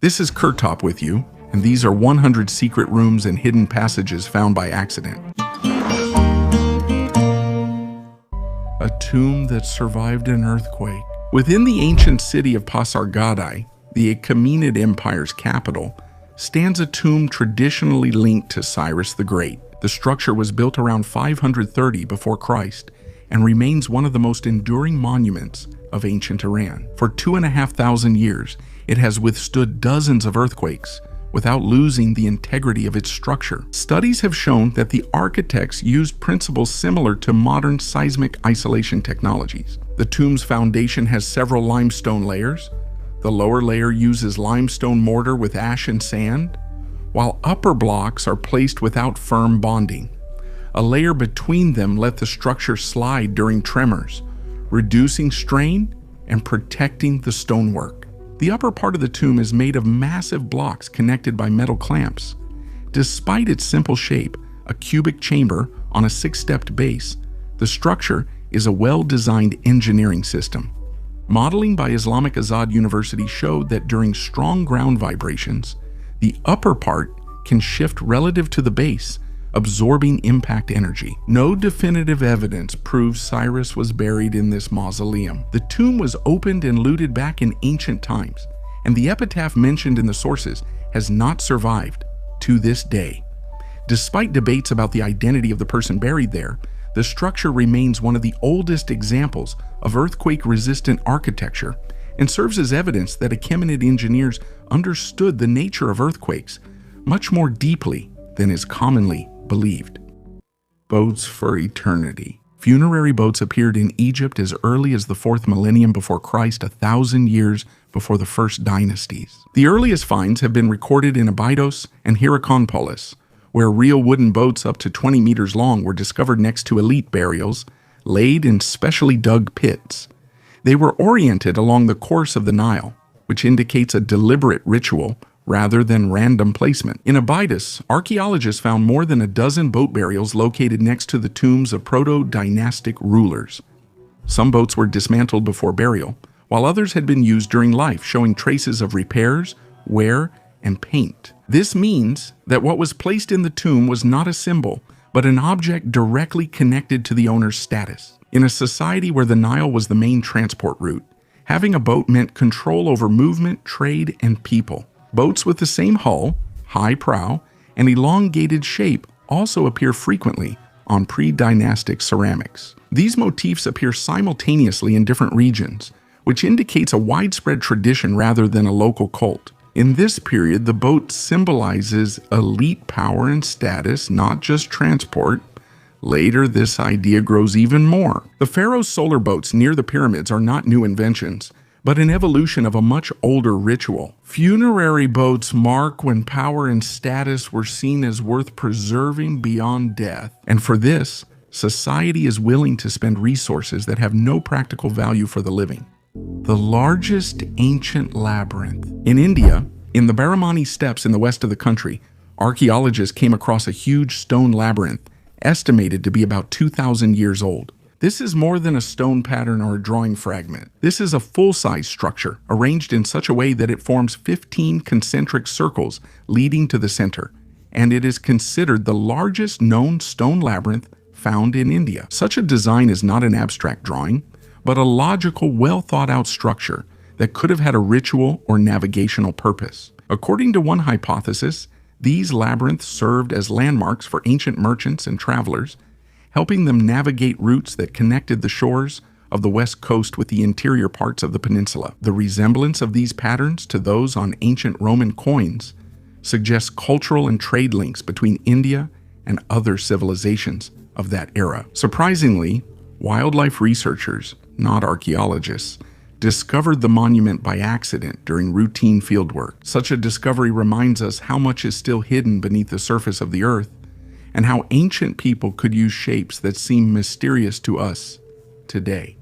This is Kurtop with you, and these are 100 secret rooms and hidden passages found by accident. A tomb that survived an earthquake. Within the ancient city of Pasargadae, the Achaemenid Empire's capital, stands a tomb traditionally linked to Cyrus the Great. The structure was built around 530 before Christ and remains one of the most enduring monuments of ancient Iran. For 2,500 years, it has withstood dozens of earthquakes without losing the integrity of its structure. Studies have shown that the architects used principles similar to modern seismic isolation technologies. The tomb's foundation has several limestone layers. The lower layer uses limestone mortar with ash and sand, while upper blocks are placed without firm bonding. A layer between them let the structure slide during tremors, reducing strain and protecting the stonework. The upper part of the tomb is made of massive blocks connected by metal clamps. Despite its simple shape, a cubic chamber on a 6-stepped base, the structure is a well-designed engineering system. Modeling by Islamic Azad University showed that during strong ground vibrations, the upper part can shift relative to the base, absorbing impact energy. No definitive evidence proves Cyrus was buried in this mausoleum. The tomb was opened and looted back in ancient times, and the epitaph mentioned in the sources has not survived to this day. Despite debates about the identity of the person buried there, the structure remains one of the oldest examples of earthquake-resistant architecture and serves as evidence that Achaemenid engineers understood the nature of earthquakes much more deeply than is commonly believed. Boats for eternity. Funerary boats appeared in Egypt as early as the 4th millennium before Christ, 1,000 years before the first dynasties. The earliest finds have been recorded in Abydos and Hierakonpolis, where real wooden boats up to 20 meters long were discovered next to elite burials, laid in specially dug pits. They were oriented along the course of the Nile, which indicates a deliberate ritual rather than random placement. In Abydos, archaeologists found more than a dozen boat burials located next to the tombs of proto-dynastic rulers. Some boats were dismantled before burial, while others had been used during life, showing traces of repairs, wear, and paint. This means that what was placed in the tomb was not a symbol, but an object directly connected to the owner's status. In a society where the Nile was the main transport route, having a boat meant control over movement, trade, and people. Boats with the same hull, high prow, and elongated shape also appear frequently on pre-dynastic ceramics. These motifs appear simultaneously in different regions, which indicates a widespread tradition rather than a local cult. In this period, the boat symbolizes elite power and status, not just transport. Later, this idea grows even more. The pharaoh's solar boats near the pyramids are not new inventions, but an evolution of a much older ritual. Funerary boats mark when power and status were seen as worth preserving beyond death. And for this, society is willing to spend resources that have no practical value for the living. The largest ancient labyrinth. In India, in the Baramani steppes in the west of the country, archaeologists came across a huge stone labyrinth, estimated to be about 2,000 years old. This is more than a stone pattern or a drawing fragment. This is a full-size structure, arranged in such a way that it forms 15 concentric circles leading to the center, and it is considered the largest known stone labyrinth found in India. Such a design is not an abstract drawing, but a logical, well-thought-out structure that could have had a ritual or navigational purpose. According to one hypothesis, these labyrinths served as landmarks for ancient merchants and travelers, helping them navigate routes that connected the shores of the west coast with the interior parts of the peninsula. The resemblance of these patterns to those on ancient Roman coins suggests cultural and trade links between India and other civilizations of that era. Surprisingly, wildlife researchers, not archaeologists, discovered the monument by accident during routine fieldwork. Such a discovery reminds us how much is still hidden beneath the surface of the earth, and how ancient people could use shapes that seem mysterious to us today.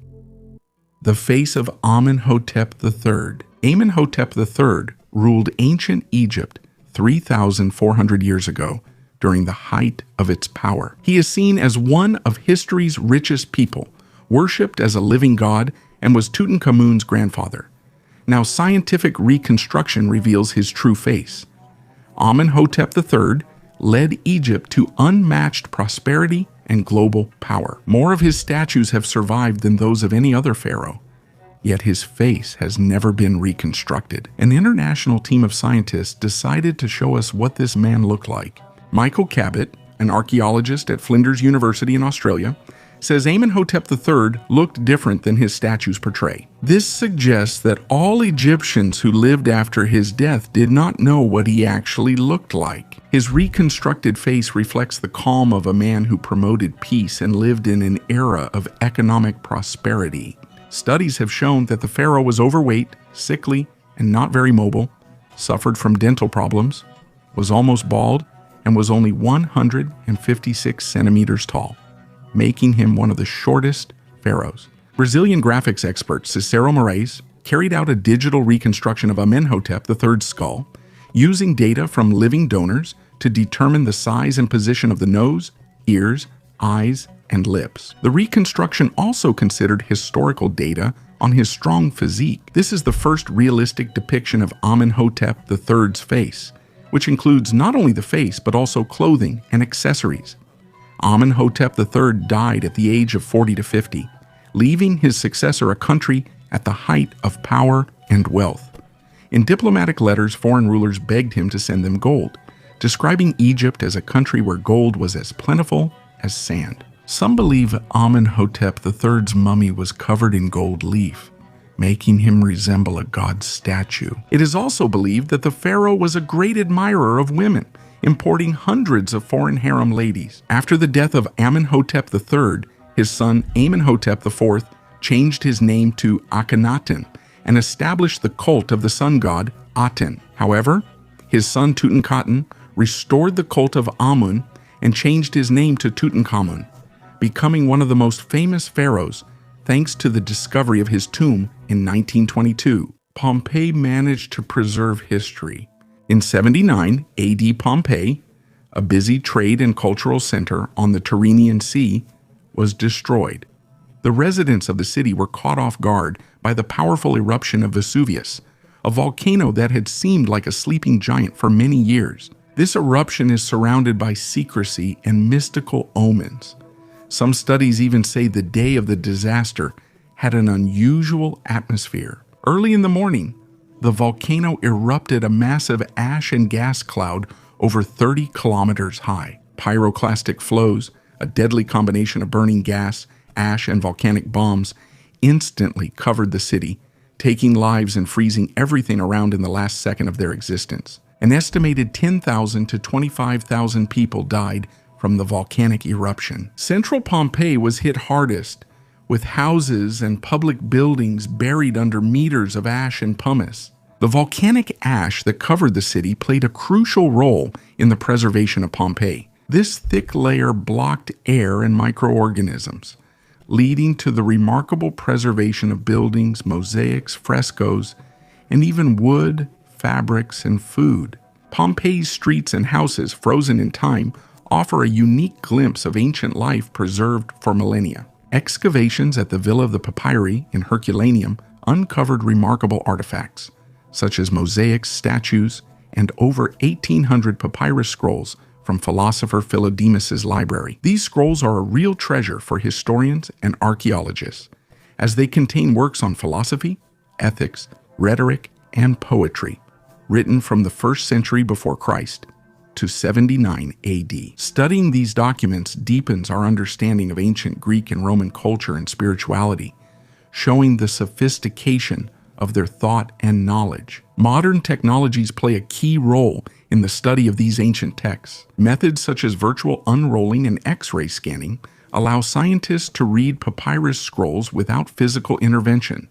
The face of Amenhotep III. Amenhotep III ruled ancient Egypt 3,400 years ago during the height of its power. He is seen as one of history's richest people, worshipped as a living god, and was Tutankhamun's grandfather. Now, scientific reconstruction reveals his true face. Amenhotep III led Egypt to unmatched prosperity and global power. More of his statues have survived than those of any other pharaoh. Yet his face has never been reconstructed. An international team of scientists decided to show us what this man looked like. Michael Cabot, an archaeologist at Flinders University in Australia, says Amenhotep III looked different than his statues portray. This suggests that all Egyptians who lived after his death did not know what he actually looked like. His reconstructed face reflects the calm of a man who promoted peace and lived in an era of economic prosperity. Studies have shown that the pharaoh was overweight, sickly, and not very mobile, suffered from dental problems, was almost bald, and was only 156 centimeters tall, making him one of the shortest pharaohs. Brazilian graphics expert Cicero Moraes carried out a digital reconstruction of Amenhotep III's skull, using data from living donors to determine the size and position of the nose, ears, eyes, and lips. The reconstruction also considered historical data on his strong physique. This is the first realistic depiction of Amenhotep III's face, which includes not only the face but also clothing and accessories. Amenhotep III died at the age of 40 to 50, leaving his successor a country at the height of power and wealth. In diplomatic letters, foreign rulers begged him to send them gold, describing Egypt as a country where gold was as plentiful as sand. Some believe Amenhotep III's mummy was covered in gold leaf, making him resemble a god statue. It is also believed that the pharaoh was a great admirer of women, importing hundreds of foreign harem ladies. After the death of Amenhotep III, his son Amenhotep IV changed his name to Akhenaten and established the cult of the sun god Aten. However, his son Tutankhamun restored the cult of Amun and changed his name to Tutankhamun, becoming one of the most famous pharaohs thanks to the discovery of his tomb in 1922. Pompeii managed to preserve history. In 79 AD, Pompeii, a busy trade and cultural center on the Tyrrhenian Sea, was destroyed. The residents of the city were caught off guard by the powerful eruption of Vesuvius, a volcano that had seemed like a sleeping giant for many years. This eruption is surrounded by secrecy and mystical omens. Some studies even say the day of the disaster had an unusual atmosphere. Early in the morning, the volcano erupted a massive ash and gas cloud over 30 kilometers high. Pyroclastic flows, a deadly combination of burning gas, ash, and volcanic bombs, instantly covered the city, taking lives and freezing everything around in the last second of their existence. An estimated 10,000 to 25,000 people died from the volcanic eruption. Central Pompeii was hit hardest, with houses and public buildings buried under meters of ash and pumice. The volcanic ash that covered the city played a crucial role in the preservation of Pompeii. This thick layer blocked air and microorganisms, leading to the remarkable preservation of buildings, mosaics, frescoes, and even wood, fabrics, and food. Pompeii's streets and houses, frozen in time, offer a unique glimpse of ancient life preserved for millennia. Excavations at the Villa of the Papyri in Herculaneum uncovered remarkable artifacts, such as mosaics, statues, and over 1,800 papyrus scrolls from philosopher Philodemus's library. These scrolls are a real treasure for historians and archaeologists, as they contain works on philosophy, ethics, rhetoric, and poetry, written from the 1st century before Christ to 79 AD. Studying these documents deepens our understanding of ancient Greek and Roman culture and spirituality, showing the sophistication of their thought and knowledge. Modern technologies play a key role in the study of these ancient texts. Methods such as virtual unrolling and X-ray scanning allow scientists to read papyrus scrolls without physical intervention,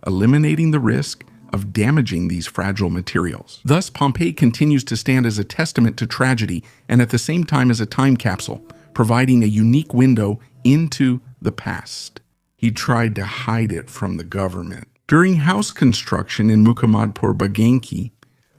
eliminating the risk of damaging these fragile materials. Thus, Pompeii continues to stand as a testament to tragedy and at the same time as a time capsule, providing a unique window into the past. He tried to hide it from the government. During house construction in Muhammadpur, Baganki,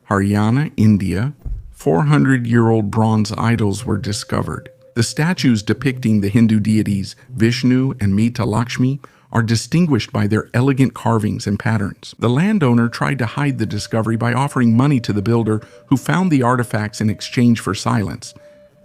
Haryana, India, 400-year-old bronze idols were discovered. The statues depicting the Hindu deities Vishnu and Mita Lakshmi are distinguished by their elegant carvings and patterns. The landowner tried to hide the discovery by offering money to the builder who found the artifacts in exchange for silence.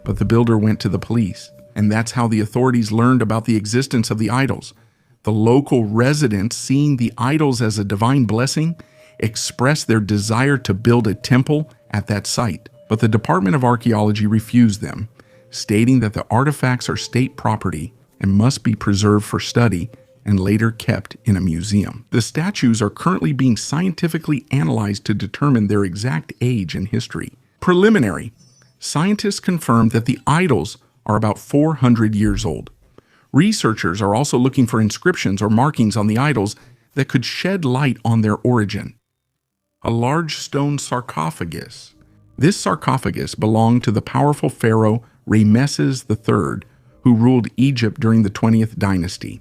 But the builder went to the police, and that's how the authorities learned about the existence of the idols. The local residents, seeing the idols as a divine blessing, expressed their desire to build a temple at that site. But the Department of Archaeology refused them, stating that the artifacts are state property and must be preserved for study and later kept in a museum. The statues are currently being scientifically analyzed to determine their exact age and history. Preliminary, scientists confirmed that the idols are about 400 years old. Researchers are also looking for inscriptions or markings on the idols that could shed light on their origin. A large stone sarcophagus. This sarcophagus belonged to the powerful pharaoh Ramesses III, who ruled Egypt during the 20th dynasty.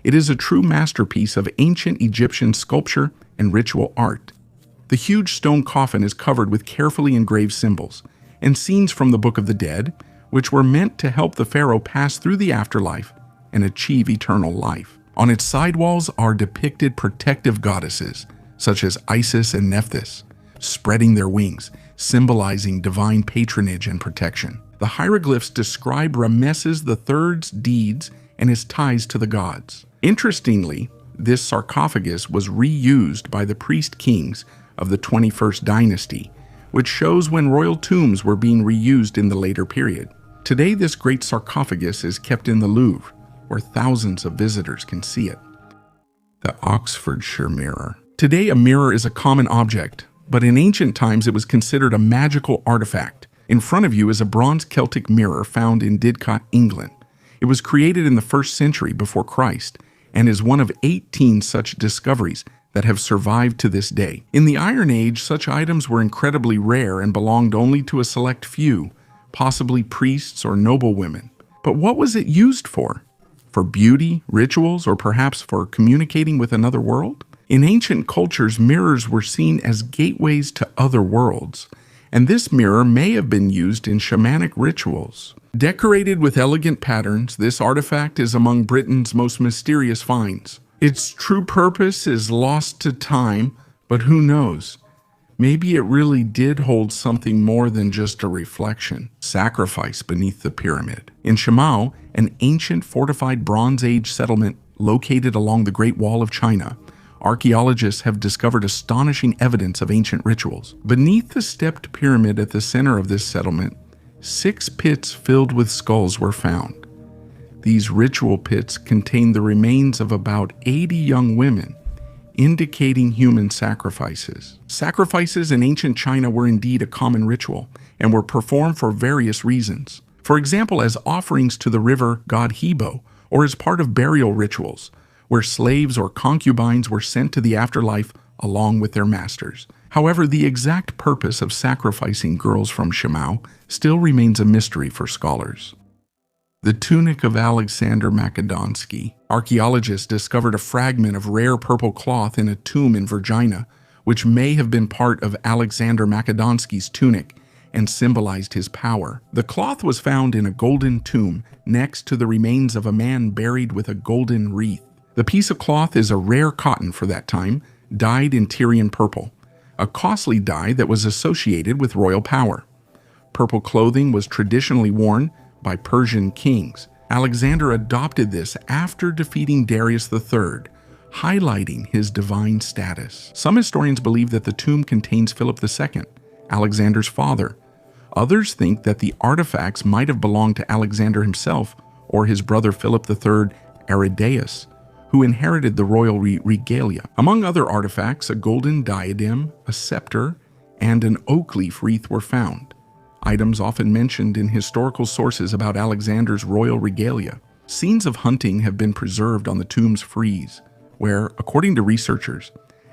It is a true masterpiece of ancient Egyptian sculpture and ritual art. The huge stone coffin is covered with carefully engraved symbols and scenes from the Book of the Dead, which were meant to help the pharaoh pass through the afterlife and achieve eternal life. On its sidewalls are depicted protective goddesses, such as Isis and Nephthys, spreading their wings, symbolizing divine patronage and protection. The hieroglyphs describe Ramesses III's deeds and his ties to the gods. Interestingly, this sarcophagus was reused by the priest kings of the 21st dynasty, which shows when royal tombs were being reused in the later period. Today, this great sarcophagus is kept in the Louvre, where thousands of visitors can see it. The Oxfordshire mirror. Today, a mirror is a common object, but in ancient times it was considered a magical artifact. In front of you is a bronze Celtic mirror found in Didcot, England. It was created in the 1st century before Christ and is one of 18 such discoveries that have survived to this day. In the Iron Age, such items were incredibly rare and belonged only to a select few, possibly priests or noblewomen. But what was it used for? For beauty, rituals, or perhaps for communicating with another world? In ancient cultures, mirrors were seen as gateways to other worlds, and this mirror may have been used in shamanic rituals. Decorated with elegant patterns, this artifact is among Britain's most mysterious finds. Its true purpose is lost to time, but who knows? Maybe it really did hold something more than just a reflection. Sacrifice beneath the pyramid. In Shimao, an ancient fortified Bronze Age settlement located along the Great Wall of China, archaeologists have discovered astonishing evidence of ancient rituals. Beneath the stepped pyramid at the center of this settlement, 6 pits filled with skulls were found. These ritual pits contained the remains of about 80 young women, indicating human sacrifices. Sacrifices in ancient China were indeed a common ritual and were performed for various reasons. For example, as offerings to the river god Hebo, or as part of burial rituals, where slaves or concubines were sent to the afterlife along with their masters. However, the exact purpose of sacrificing girls from Shimao still remains a mystery for scholars. The tunic of Alexander Makedonsky. Archaeologists discovered a fragment of rare purple cloth in a tomb in Virginia, which may have been part of Alexander Makedonsky's tunic and symbolized his power. The cloth was found in a golden tomb next to the remains of a man buried with a golden wreath. The piece of cloth is a rare cotton for that time, dyed in Tyrian purple, a costly dye that was associated with royal power. Purple clothing was traditionally worn by Persian kings. Alexander adopted this after defeating Darius III, highlighting his divine status. Some historians believe that the tomb contains Philip II, Alexander's father. Others think that the artifacts might have belonged to Alexander himself or his brother Philip III Aridaeus, who inherited the royal regalia. Among other artifacts, a golden diadem, a scepter, and an oak leaf wreath were found, items often mentioned in historical sources about Alexander's royal regalia. Scenes of hunting have been preserved on the tomb's frieze, where, according to researchers,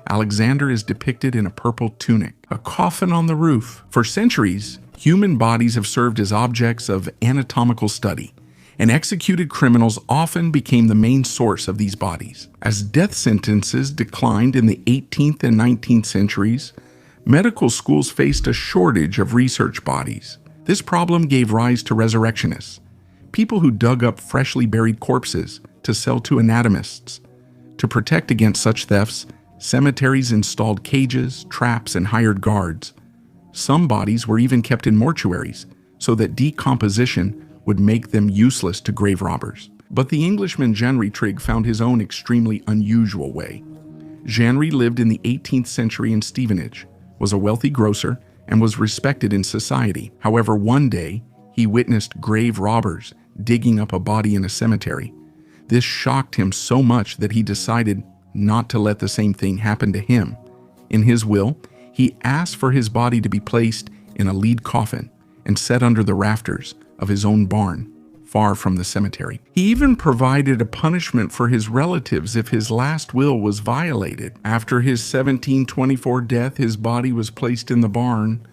Alexander is depicted in a purple tunic. A coffin on the roof. For centuries, human bodies have served as objects of anatomical study, and executed criminals often became the main source of these bodies. As death sentences declined in the 18th and 19th centuries, medical schools faced a shortage of research bodies. This problem gave rise to resurrectionists, people who dug up freshly buried corpses to sell to anatomists. To protect against such thefts, cemeteries installed cages, traps, and hired guards. Some bodies were even kept in mortuaries so that decomposition would make them useless to grave robbers. But the Englishman Genry Trigg found his own extremely unusual way. Genry lived in the 18th century in Stevenage, was a wealthy grocer, and was respected in society. However, one day, he witnessed grave robbers digging up a body in a cemetery. This shocked him so much that he decided not to let the same thing happen to him. In his will, he asked for his body to be placed in a lead coffin and set under the rafters of his own barn, far from the cemetery. He even provided a punishment for his relatives if his last will was violated. After his 1724 death, his body was placed in the barn,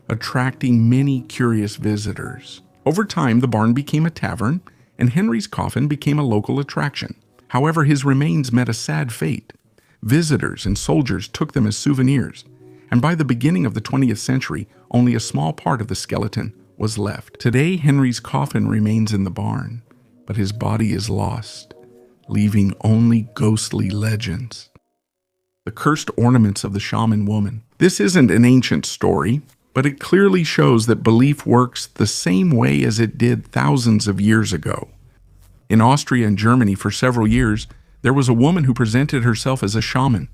attracting many curious visitors. Over time, the barn became a tavern, and Henry's coffin became a local attraction. However, his remains met a sad fate. Visitors and soldiers took them as souvenirs, and by the beginning of the 20th century, only a small part of the skeleton was left. Today, Henry's coffin remains in the barn, but his body is lost, leaving only ghostly legends. The cursed ornaments of the shaman woman. This isn't an ancient story, but it clearly shows that belief works the same way as it did thousands of years ago. In Austria and Germany for several years, there was a woman who presented herself as a shaman.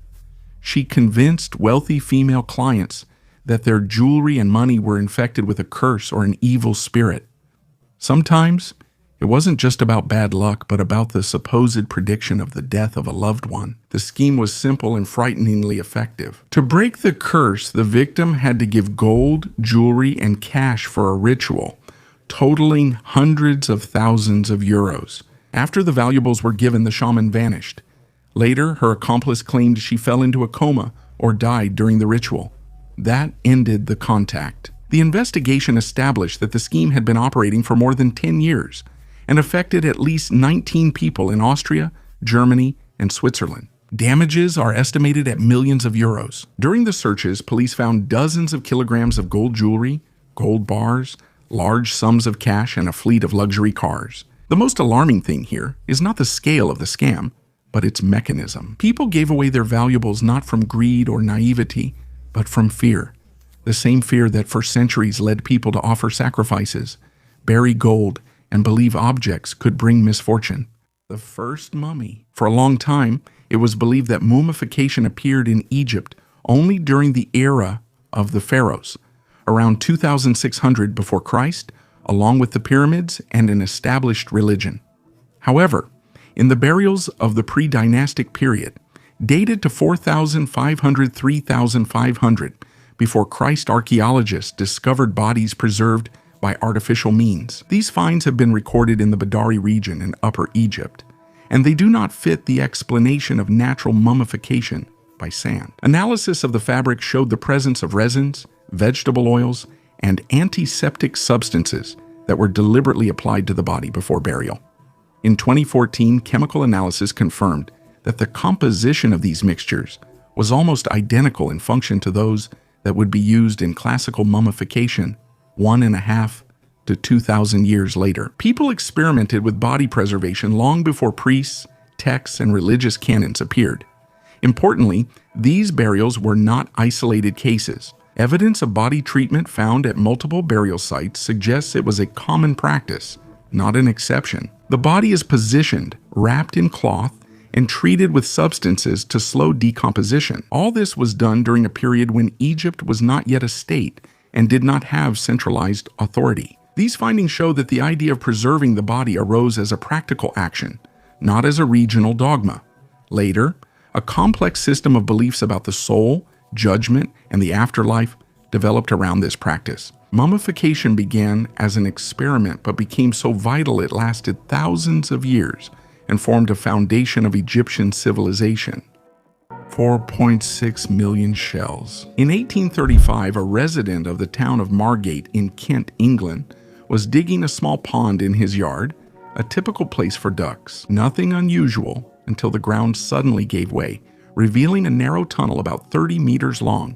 She convinced wealthy female clients that their jewelry and money were infected with a curse or an evil spirit. Sometimes, it wasn't just about bad luck, but about the supposed prediction of the death of a loved one. The scheme was simple and frighteningly effective. To break the curse, the victim had to give gold, jewelry, and cash for a ritual, totaling hundreds of thousands of euros. After the valuables were given, the shaman vanished. Later, her accomplice claimed she fell into a coma or died during the ritual. That ended the contact. The investigation established that the scheme had been operating for more than 10 years and affected at least 19 people in Austria, Germany, and Switzerland. Damages are estimated at millions of euros. During the searches, police found dozens of kilograms of gold jewelry, gold bars, large sums of cash, and a fleet of luxury cars. The most alarming thing here is not the scale of the scam, but its mechanism. People gave away their valuables not from greed or naivety, but from fear. The same fear that for centuries led people to offer sacrifices, bury gold, and believe objects could bring misfortune. The first mummy. For a long time, it was believed that mummification appeared in Egypt only during the era of the pharaohs, around 2600 before Christ, along with the pyramids and an established religion. However, in the burials of the pre-dynastic period, dated to 4500–3500 before Christ, archaeologists discovered bodies preserved by artificial means. These finds have been recorded in the Badari region in Upper Egypt, and they do not fit the explanation of natural mummification by sand. Analysis of the fabric showed the presence of resins, vegetable oils, and antiseptic substances that were deliberately applied to the body before burial. In 2014, chemical analysis confirmed that the composition of these mixtures was almost identical in function to those that would be used in classical mummification 1.5 to 2,000 years later. People experimented with body preservation long before priests, texts, and religious canons appeared. Importantly, these burials were not isolated cases. Evidence of body treatment found at multiple burial sites suggests it was a common practice, not an exception. The body is positioned, wrapped in cloth, and treated with substances to slow decomposition. All this was done during a period when Egypt was not yet a state and did not have centralized authority. These findings show that the idea of preserving the body arose as a practical action, not as a regional dogma. Later, a complex system of beliefs about the soul, judgment, and the afterlife developed around this practice. Mummification began as an experiment but became so vital it lasted thousands of years and formed a foundation of Egyptian civilization. 4.6 million shells. In 1835, a resident of the town of Margate in Kent, England, was digging a small pond in his yard, a typical place for ducks. Nothing unusual until the ground suddenly gave way, revealing a narrow tunnel about 30 meters long.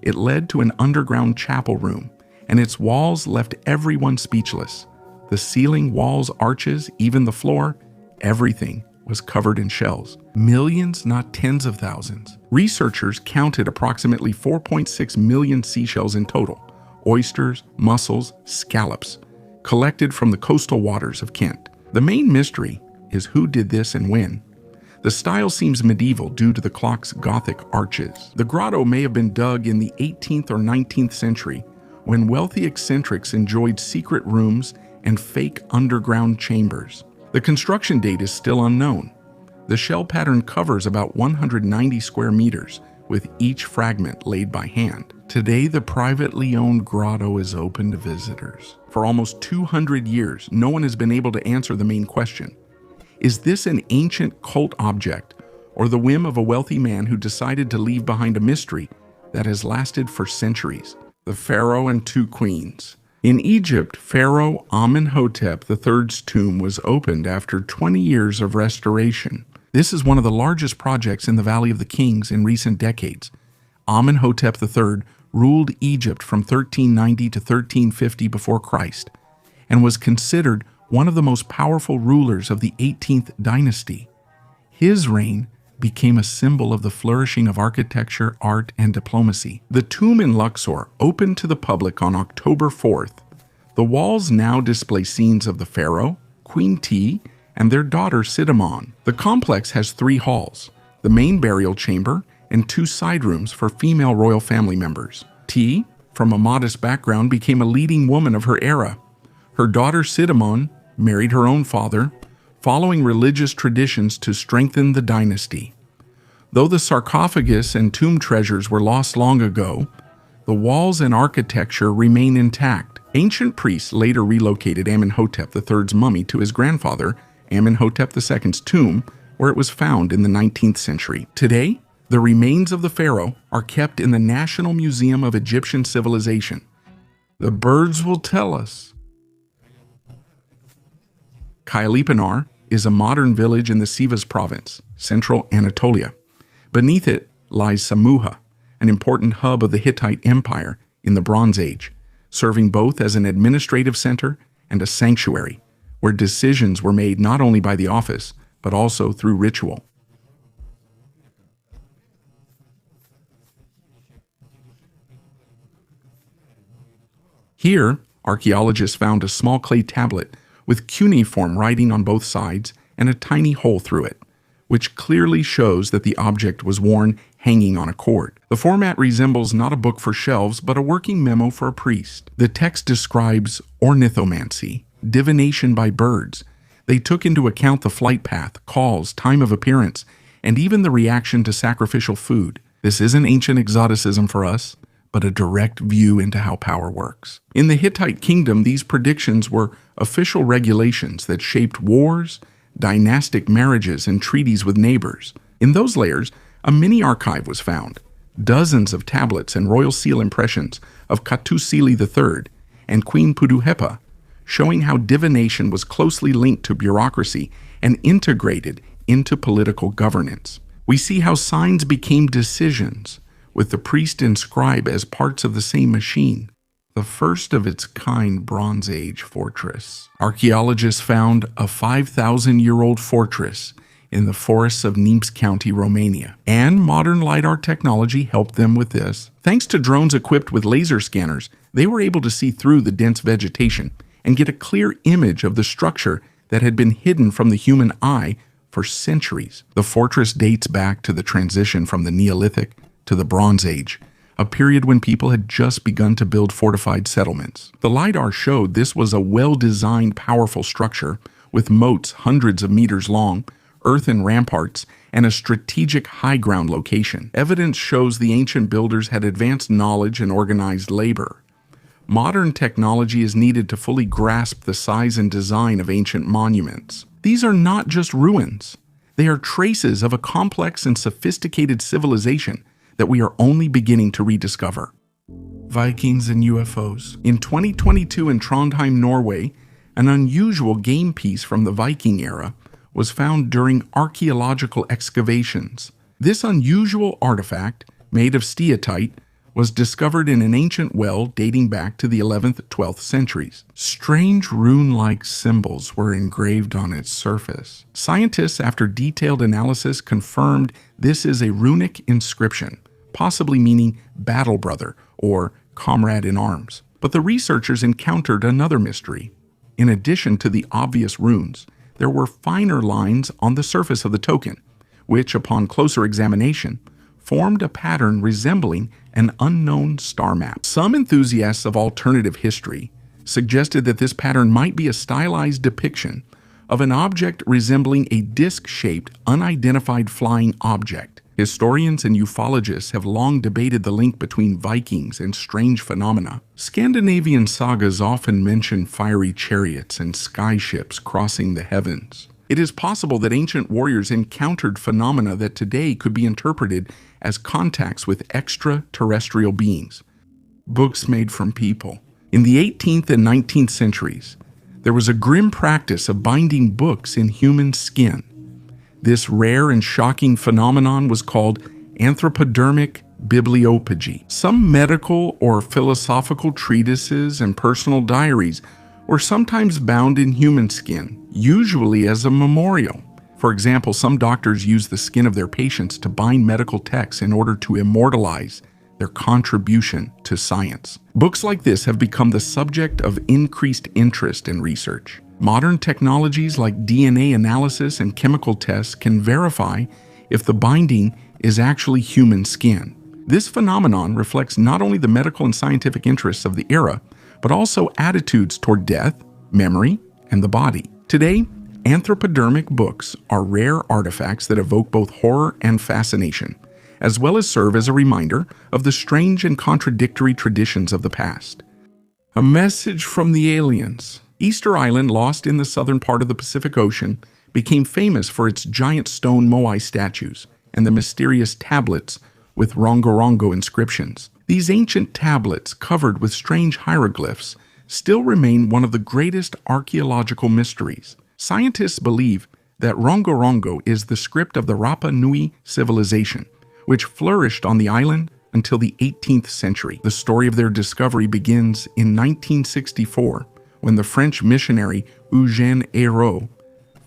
It led to an underground chapel room, and its walls left everyone speechless. The ceiling, walls, arches, even the floor, everything was covered in shells. Millions, not tens of thousands. Researchers counted approximately 4.6 million seashells in total, oysters, mussels, scallops, collected from the coastal waters of Kent. The main mystery is who did this and when. The style seems medieval due to the clock's Gothic arches. The grotto may have been dug in the 18th or 19th century when wealthy eccentrics enjoyed secret rooms and fake underground chambers. The construction date is still unknown. The shell pattern covers about 190 square meters, with each fragment laid by hand. Today, the privately owned grotto is open to visitors. For almost 200 years, no one has been able to answer the main question. Is this an ancient cult object, or the whim of a wealthy man who decided to leave behind a mystery that has lasted for centuries? The Pharaoh and Two Queens. In Egypt, Pharaoh Amenhotep III's tomb was opened after 20 years of restoration. This is one of the largest projects in the Valley of the Kings in recent decades. Amenhotep III ruled Egypt from 1390 to 1350 before Christ and was considered one of the most powerful rulers of the 18th dynasty. His reign became a symbol of the flourishing of architecture, art, and diplomacy. The tomb in Luxor opened to the public on October 4th. The walls now display scenes of the pharaoh, Queen T, and their daughter Sidamon. The complex has 3 halls, the main burial chamber, and 2 side rooms for female royal family members. T, from a modest background, became a leading woman of her era. Her daughter Sidamon married her own father, following religious traditions to strengthen the dynasty. Though the sarcophagus and tomb treasures were lost long ago, the walls and architecture remain intact. Ancient priests later relocated Amenhotep III's mummy to his grandfather, Amenhotep II's tomb, where it was found in the 19th century. Today, the remains of the pharaoh are kept in the National Museum of Egyptian Civilization. The birds will tell us. Kailipanar is a modern village in the Sivas province, central Anatolia. Beneath it lies Samuha, an important hub of the Hittite Empire in the Bronze Age, serving both as an administrative center and a sanctuary, where decisions were made not only by the office, but also through ritual. Here, archaeologists found a small clay tablet with cuneiform writing on both sides and a tiny hole through it, which clearly shows that the object was worn hanging on a cord. The format resembles not a book for shelves, but a working memo for a priest. The text describes ornithomancy, divination by birds. They took into account the flight path, calls, time of appearance, and even the reaction to sacrificial food. This isn't ancient exoticism for us, but a direct view into how power works. In the Hittite kingdom, these predictions were official regulations that shaped wars, dynastic marriages, and treaties with neighbors. In those layers, a mini archive was found, dozens of tablets and royal seal impressions of Katusili III and Queen Puduhepa, showing how divination was closely linked to bureaucracy and integrated into political governance. We see how signs became decisions, with the priest and scribe as parts of the same machine. The first of its kind Bronze Age fortress. Archaeologists found a 5,000-year-old fortress in the forests of Neampes County, Romania. And modern LiDAR technology helped them with this. Thanks to drones equipped with laser scanners, they were able to see through the dense vegetation and get a clear image of the structure that had been hidden from the human eye for centuries. The fortress dates back to the transition from the Neolithic to the Bronze Age, a period when people had just begun to build fortified settlements. The LiDAR showed this was a well-designed, powerful structure with moats hundreds of meters long, earthen ramparts, and a strategic high ground location. Evidence shows the ancient builders had advanced knowledge and organized labor. Modern technology is needed to fully grasp the size and design of ancient monuments. These are not just ruins. They are traces of a complex and sophisticated civilization that we are only beginning to rediscover. Vikings and UFOs. In 2022 in Trondheim, Norway, an unusual game piece from the Viking era was found during archaeological excavations. This unusual artifact, made of steatite, was discovered in an ancient well dating back to the 11th-12th centuries. Strange rune-like symbols were engraved on its surface. Scientists, after detailed analysis, confirmed this is a runic inscription, possibly meaning battle brother or comrade in arms. But the researchers encountered another mystery. In addition to the obvious runes, there were finer lines on the surface of the token, which, upon closer examination, formed a pattern resembling an unknown star map. Some enthusiasts of alternative history suggested that this pattern might be a stylized depiction of an object resembling a disc-shaped, unidentified flying object. Historians and ufologists have long debated the link between Vikings and strange phenomena. Scandinavian sagas often mention fiery chariots and skyships crossing the heavens. It is possible that ancient warriors encountered phenomena that today could be interpreted as contacts with extraterrestrial beings. Books made from people. In the 18th and 19th centuries, there was a grim practice of binding books in human skin. This rare and shocking phenomenon was called anthropodermic bibliopagy. Some medical or philosophical treatises and personal diaries were sometimes bound in human skin, usually as a memorial. For example, some doctors use the skin of their patients to bind medical texts in order to immortalize their contribution to science. Books like this have become the subject of increased interest in research. Modern technologies like DNA analysis and chemical tests can verify if the binding is actually human skin. This phenomenon reflects not only the medical and scientific interests of the era, but also attitudes toward death, memory, and the body. Today, anthropodermic books are rare artifacts that evoke both horror and fascination, as well as serve as a reminder of the strange and contradictory traditions of the past. A message from the aliens. Easter Island, lost in the southern part of the Pacific Ocean, became famous for its giant stone moai statues and the mysterious tablets with rongorongo inscriptions. These ancient tablets, covered with strange hieroglyphs, still remain one of the greatest archaeological mysteries. Scientists believe that rongorongo is the script of the Rapa Nui civilization, which flourished on the island until the 18th century. The story of their discovery begins in 1964, when the French missionary Eugène Ayrault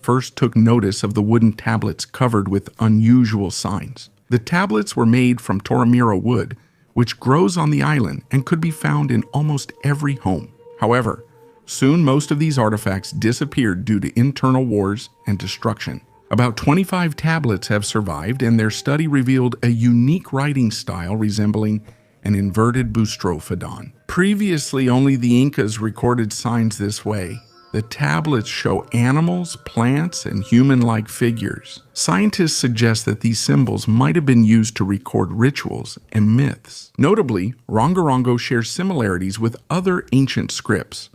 first took notice of the wooden tablets covered with unusual signs. The tablets were made from Toramira wood, which grows on the island and could be found in almost every home. However, soon most of these artifacts disappeared due to internal wars and destruction. About 25 tablets have survived, and their study revealed a unique writing style resembling an inverted boustrophodon. Previously, only the Incas recorded signs this way. The tablets show animals, plants, and human-like figures. Scientists suggest that these symbols might have been used to record rituals and myths. Notably, rongorongo shares similarities with other ancient scripts.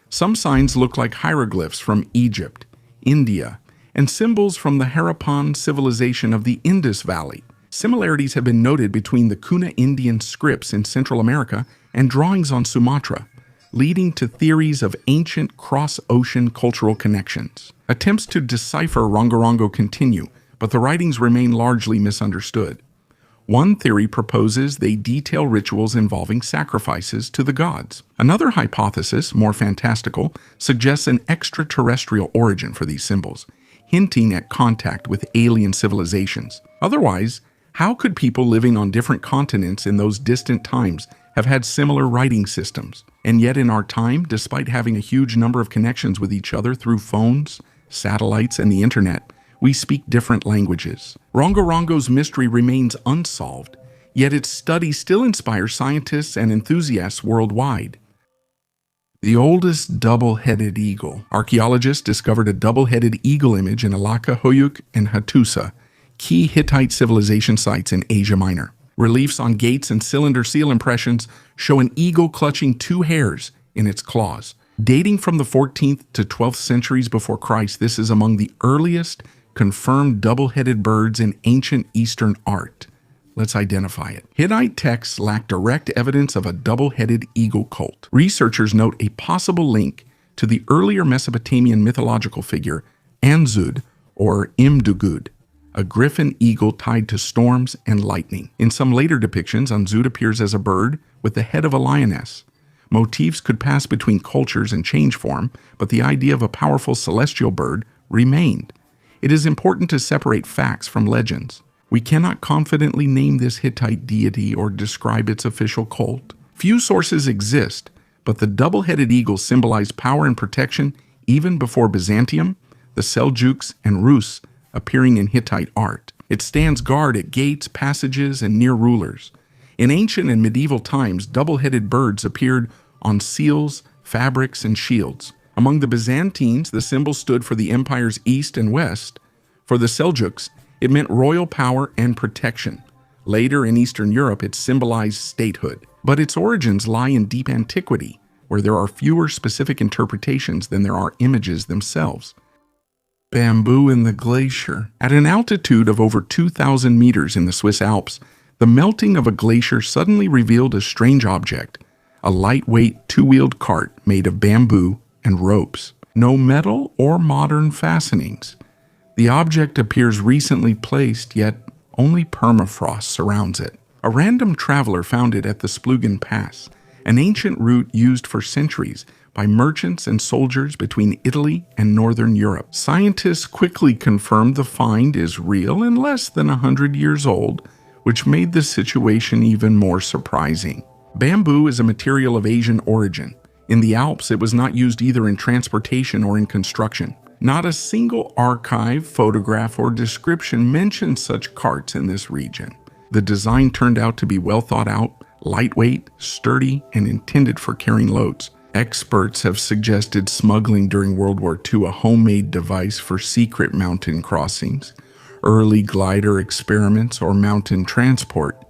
Some signs look like hieroglyphs from Egypt, India, and symbols from the Harappan civilization of the Indus Valley. Similarities have been noted between the Kuna Indian scripts in Central America and drawings on Sumatra, leading to theories of ancient cross-ocean cultural connections. Attempts to decipher rongorongo continue, but the writings remain largely misunderstood. One theory proposes they detail rituals involving sacrifices to the gods. Another hypothesis, more fantastical, suggests an extraterrestrial origin for these symbols, hinting at contact with alien civilizations. Otherwise, how could people living on different continents in those distant times have had similar writing systems? And yet in our time, despite having a huge number of connections with each other through phones, satellites, and the internet, we speak different languages. Rongorongo's mystery remains unsolved, yet its study still inspires scientists and enthusiasts worldwide. The oldest double-headed eagle. Archaeologists discovered a double-headed eagle image in Alaka Hoyuk and Hattusa, key Hittite civilization sites in Asia Minor. Reliefs on gates and cylinder seal impressions show an eagle clutching two hares in its claws. Dating from the 14th to 12th centuries before Christ, this is among the earliest confirmed double-headed birds in ancient Eastern art. Let's identify it. Hittite texts lack direct evidence of a double-headed eagle cult. Researchers note a possible link to the earlier Mesopotamian mythological figure Anzud or Imdugud, a griffin eagle tied to storms and lightning. In some later depictions, Unsolved appears as a bird with the head of a lioness. Motifs could pass between cultures and change form, but the idea of a powerful celestial bird remained. It is important to separate facts from legends. We cannot confidently name this Hittite deity or describe its official cult. Few sources exist, but the double-headed eagle symbolized power and protection even before Byzantium, the Seljuks, and Rus appearing in Hittite art. It stands guard at gates, passages, and near rulers. In ancient and medieval times, double-headed birds appeared on seals, fabrics, and shields. Among the Byzantines, the symbol stood for the empire's east and west. For the Seljuks, it meant royal power and protection. Later in Eastern Europe, it symbolized statehood. But its origins lie in deep antiquity, where there are fewer specific interpretations than there are images themselves. Bamboo in the glacier. At an altitude of over 2,000 meters in the Swiss Alps, the melting of a glacier suddenly revealed a strange object, a lightweight two-wheeled cart made of bamboo and ropes. No metal or modern fastenings. The object appears recently placed, yet only permafrost surrounds it. A random traveler found it at the Splugen Pass, an ancient route used for centuries by merchants and soldiers between Italy and northern Europe. Scientists quickly confirmed the find is real and less than 100 years old, which made the situation even more surprising. Bamboo is a material of Asian origin. In the Alps, it was not used either in transportation or in construction. Not a single archive, photograph, or description mentions such carts in this region. The design turned out to be well thought out, lightweight, sturdy, and intended for carrying loads. Experts have suggested smuggling during World War II, a homemade device for secret mountain crossings, early glider experiments, or mountain transport,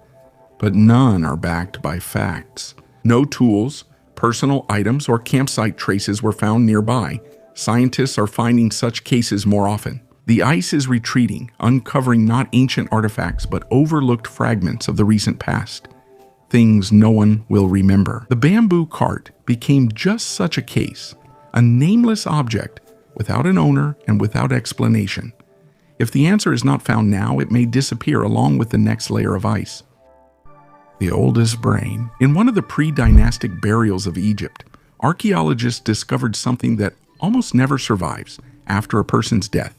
but none are backed by facts. No tools, personal items, or campsite traces were found nearby. Scientists are finding such cases more often. The ice is retreating, uncovering not ancient artifacts but overlooked fragments of the recent past. Things no one will remember. The bamboo cart became just such a case, a nameless object without an owner and without explanation. If the answer is not found now, it may disappear along with the next layer of ice. The oldest brain. In one of the pre-dynastic burials of Egypt, archaeologists discovered something that almost never survives after a person's death: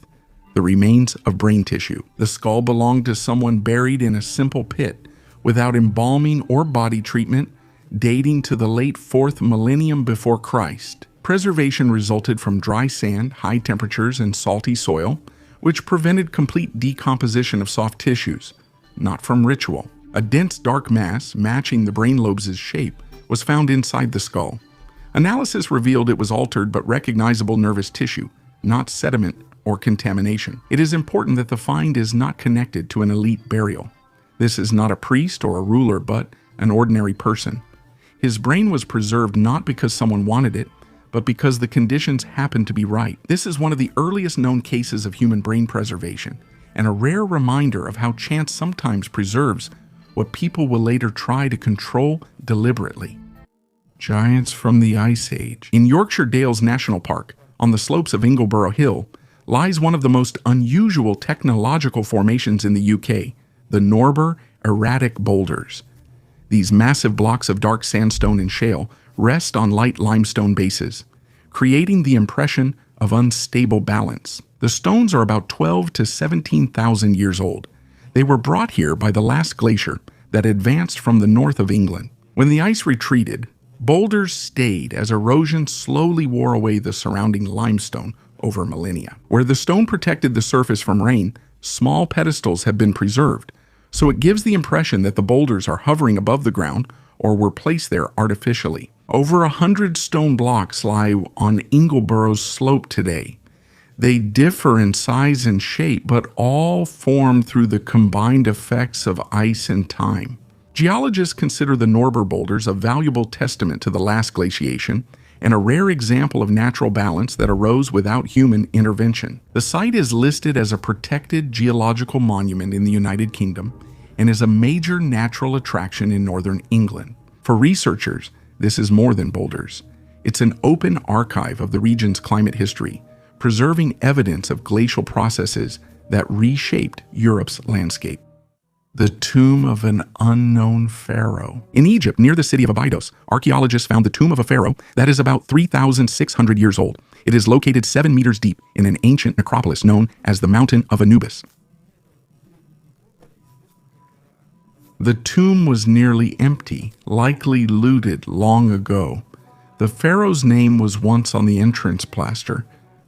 the remains of brain tissue. The skull belonged to someone buried in a simple pit, without embalming or body treatment, dating to the late 4th millennium before Christ. Preservation resulted from dry sand, high temperatures, and salty soil, which prevented complete decomposition of soft tissues, not from ritual. A dense dark mass, matching the brain lobes' shape, was found inside the skull. Analysis revealed it was altered but recognizable nervous tissue, not sediment or contamination. It is important that the find is not connected to an elite burial. This is not a priest or a ruler, but an ordinary person. His brain was preserved not because someone wanted it, but because the conditions happened to be right. This is one of the earliest known cases of human brain preservation, and a rare reminder of how chance sometimes preserves what people will later try to control deliberately. Giants from the Ice Age. In Yorkshire Dales National Park, on the slopes of Ingleborough Hill, lies one of the most unusual technological formations in the UK, the Norber erratic boulders. These massive blocks of dark sandstone and shale rest on light limestone bases, creating the impression of unstable balance. The stones are about 12 to 17,000 years old. They were brought here by the last glacier that advanced from the north of England. When the ice retreated, boulders stayed as erosion slowly wore away the surrounding limestone over millennia. Where the stone protected the surface from rain, small pedestals have been preserved, so it gives the impression that the boulders are hovering above the ground or were placed there artificially. Over 100 stone blocks lie on Ingleborough's slope today. They differ in size and shape, but all form through the combined effects of ice and time. Geologists consider the Norber boulders a valuable testament to the last glaciation and a rare example of natural balance that arose without human intervention. The site is listed as a protected geological monument in the United Kingdom and is a major natural attraction in northern England. For researchers, this is more than boulders. It's an open archive of the region's climate history, preserving evidence of glacial processes that reshaped Europe's landscape. The tomb of an unknown pharaoh. In Egypt, near the city of Abydos, archaeologists found the tomb of a pharaoh that is about 3,600 years old. It is located 7 meters deep in an ancient necropolis known as the Mountain of Anubis. The tomb was nearly empty, likely looted long ago. The pharaoh's name was once on the entrance plaster,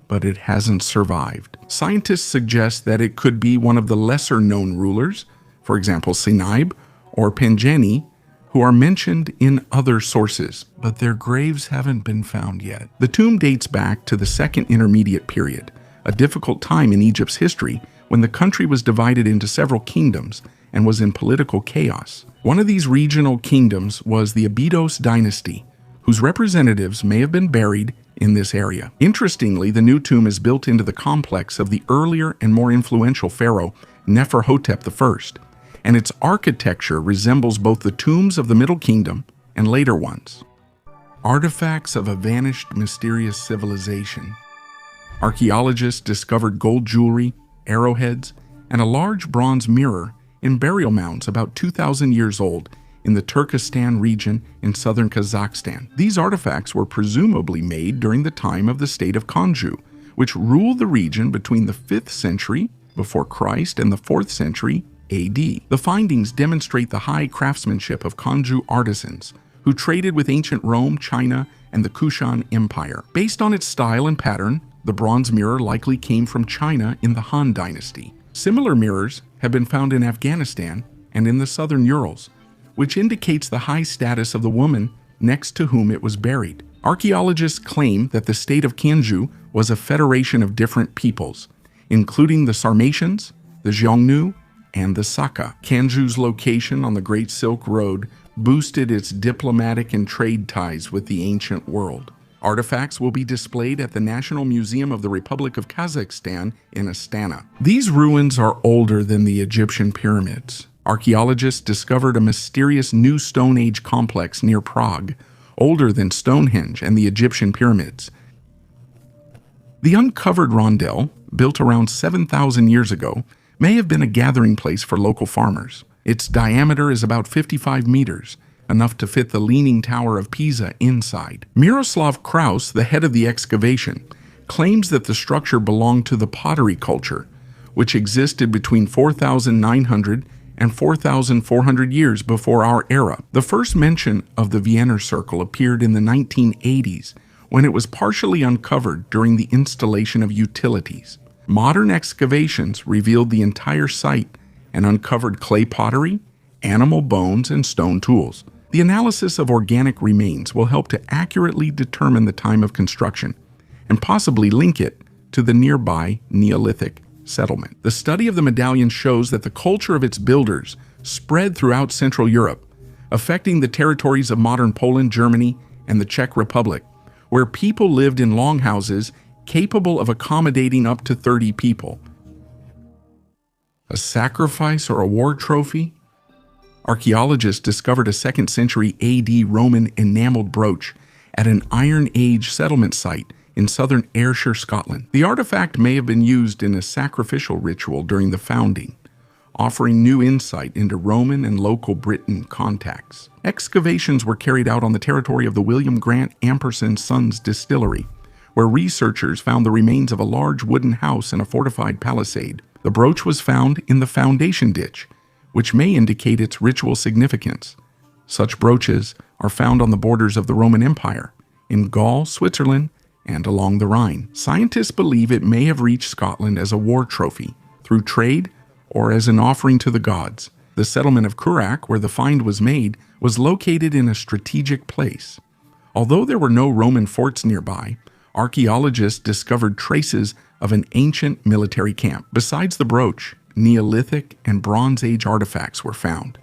but it hasn't survived. Scientists suggest that it could be one of the lesser-known rulers, for example, Sennaib or Penjeni, who are mentioned in other sources, but their graves haven't been found yet. The tomb dates back to the Second Intermediate Period, a difficult time in Egypt's history when the country was divided into several kingdoms and was in political chaos. One of these regional kingdoms was the Abydos dynasty, whose representatives may have been buried in this area. Interestingly, the new tomb is built into the complex of the earlier and more influential pharaoh Neferhotep I, and its architecture resembles both the tombs of the Middle Kingdom and later ones. Artifacts of a vanished mysterious civilization. Archaeologists discovered gold jewelry, arrowheads, and a large bronze mirror in burial mounds about 2,000 years old in the Turkestan region in southern Kazakhstan. These artifacts were presumably made during the time of the state of Kanju, which ruled the region between the 5th century before Christ and the 4th century AD. The findings demonstrate the high craftsmanship of Kanju artisans who traded with ancient Rome, China, and the Kushan Empire. Based on its style and pattern, the bronze mirror likely came from China in the Han Dynasty. Similar mirrors have been found in Afghanistan and in the southern Urals, which indicates the high status of the woman next to whom it was buried. Archaeologists claim that the state of Kanju was a federation of different peoples, including the Sarmatians, the Xiongnu, and the Saka. Kanju's location on the Great Silk Road boosted its diplomatic and trade ties with the ancient world. Artifacts will be displayed at the National Museum of the Republic of Kazakhstan in Astana. These ruins are older than the Egyptian pyramids. Archaeologists discovered a mysterious new Stone Age complex near Prague, older than Stonehenge and the Egyptian pyramids. The uncovered rondel, built around 7,000 years ago, may have been a gathering place for local farmers. Its diameter is about 55 meters, enough to fit the Leaning Tower of Pisa inside. Miroslav Kraus, the head of the excavation, claims that the structure belonged to the pottery culture, which existed between 4,900 and 4,400 years before our era. The first mention of the Vienna Circle appeared in the 1980s, when it was partially uncovered during the installation of utilities. Modern excavations revealed the entire site and uncovered clay pottery, animal bones, and stone tools. The analysis of organic remains will help to accurately determine the time of construction and possibly link it to the nearby Neolithic settlement. The study of the medallion shows that the culture of its builders spread throughout Central Europe, affecting the territories of modern Poland, Germany, and the Czech Republic, where people lived in longhouses capable of accommodating up to 30 people. A sacrifice or a war trophy? Archaeologists discovered a 2nd century AD Roman enameled brooch at an Iron Age settlement site in southern Ayrshire, Scotland. The artifact may have been used in a sacrificial ritual during the founding, offering new insight into Roman and local Britain contacts. Excavations were carried out on the territory of the William Grant Ampersand Sons Distillery, where researchers found the remains of a large wooden house and a fortified palisade. The brooch was found in the foundation ditch, which may indicate its ritual significance. Such brooches are found on the borders of the Roman Empire, in Gaul, Switzerland, and along the Rhine. Scientists believe it may have reached Scotland as a war trophy, through trade, or as an offering to the gods. The settlement of Curak, where the find was made, was located in a strategic place. Although there were no Roman forts nearby, archaeologists discovered traces of an ancient military camp. Besides the brooch, Neolithic and Bronze Age artifacts were found,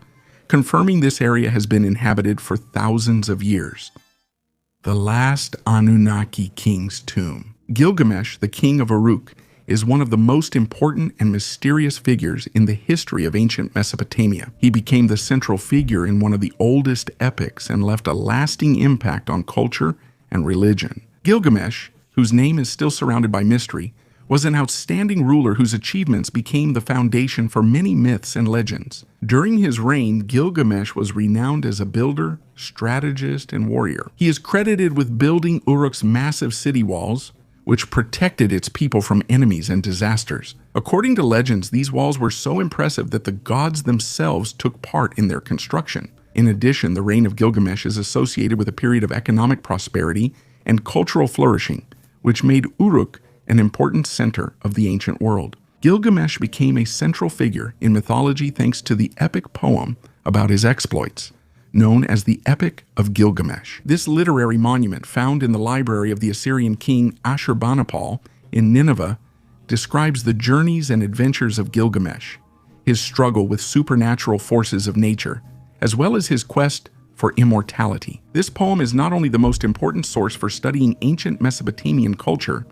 confirming this area has been inhabited for thousands of years. The last Anunnaki king's tomb. Gilgamesh, the king of Uruk, is one of the most important and mysterious figures in the history of ancient Mesopotamia. He became the central figure in one of the oldest epics and left a lasting impact on culture and religion. Gilgamesh, whose name is still surrounded by mystery, was an outstanding ruler whose achievements became the foundation for many myths and legends. During his reign, Gilgamesh was renowned as a builder, strategist, and warrior. He is credited with building Uruk's massive city walls, which protected its people from enemies and disasters. According to legends, these walls were so impressive that the gods themselves took part in their construction. In addition, the reign of Gilgamesh is associated with a period of economic prosperity and cultural flourishing, which made Uruk an important center of the ancient world. Gilgamesh became a central figure in mythology thanks to the epic poem about his exploits, known as the Epic of Gilgamesh. This literary monument, found in the library of the Assyrian king Ashurbanipal in Nineveh, describes the journeys and adventures of Gilgamesh, his struggle with supernatural forces of nature, as well as his quest for immortality. This poem is not only the most important source for studying ancient Mesopotamian culture,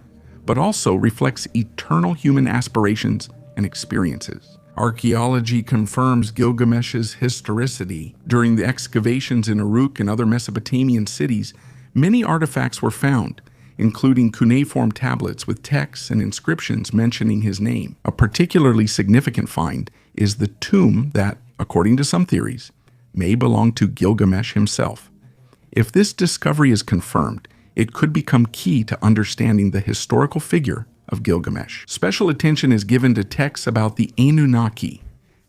but also reflects eternal human aspirations and experiences. Archaeology confirms Gilgamesh's historicity. During the excavations in Uruk and other Mesopotamian cities, many artifacts were found, including cuneiform tablets with texts and inscriptions mentioning his name. A particularly significant find is the tomb that, according to some theories, may belong to Gilgamesh himself. If this discovery is confirmed, it could become key to understanding the historical figure of Gilgamesh. Special attention is given to texts about the Anunnaki,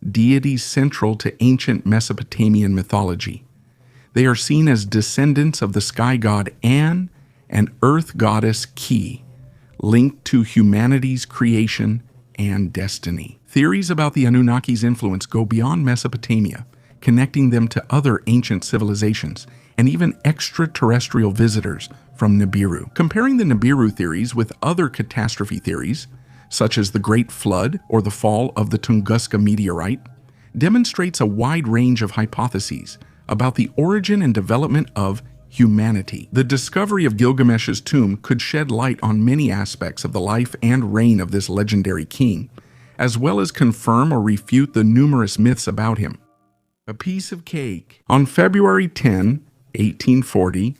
deities central to ancient Mesopotamian mythology. They are seen as descendants of the sky god An and earth goddess Ki, linked to humanity's creation and destiny. Theories about the Anunnaki's influence go beyond Mesopotamia, connecting them to other ancient civilizations and even extraterrestrial visitors from Nibiru. Comparing the Nibiru theories with other catastrophe theories, such as the Great Flood or the fall of the Tunguska meteorite, demonstrates a wide range of hypotheses about the origin and development of humanity. The discovery of Gilgamesh's tomb could shed light on many aspects of the life and reign of this legendary king, as well as confirm or refute the numerous myths about him. A piece of cake. On February 10, 1840,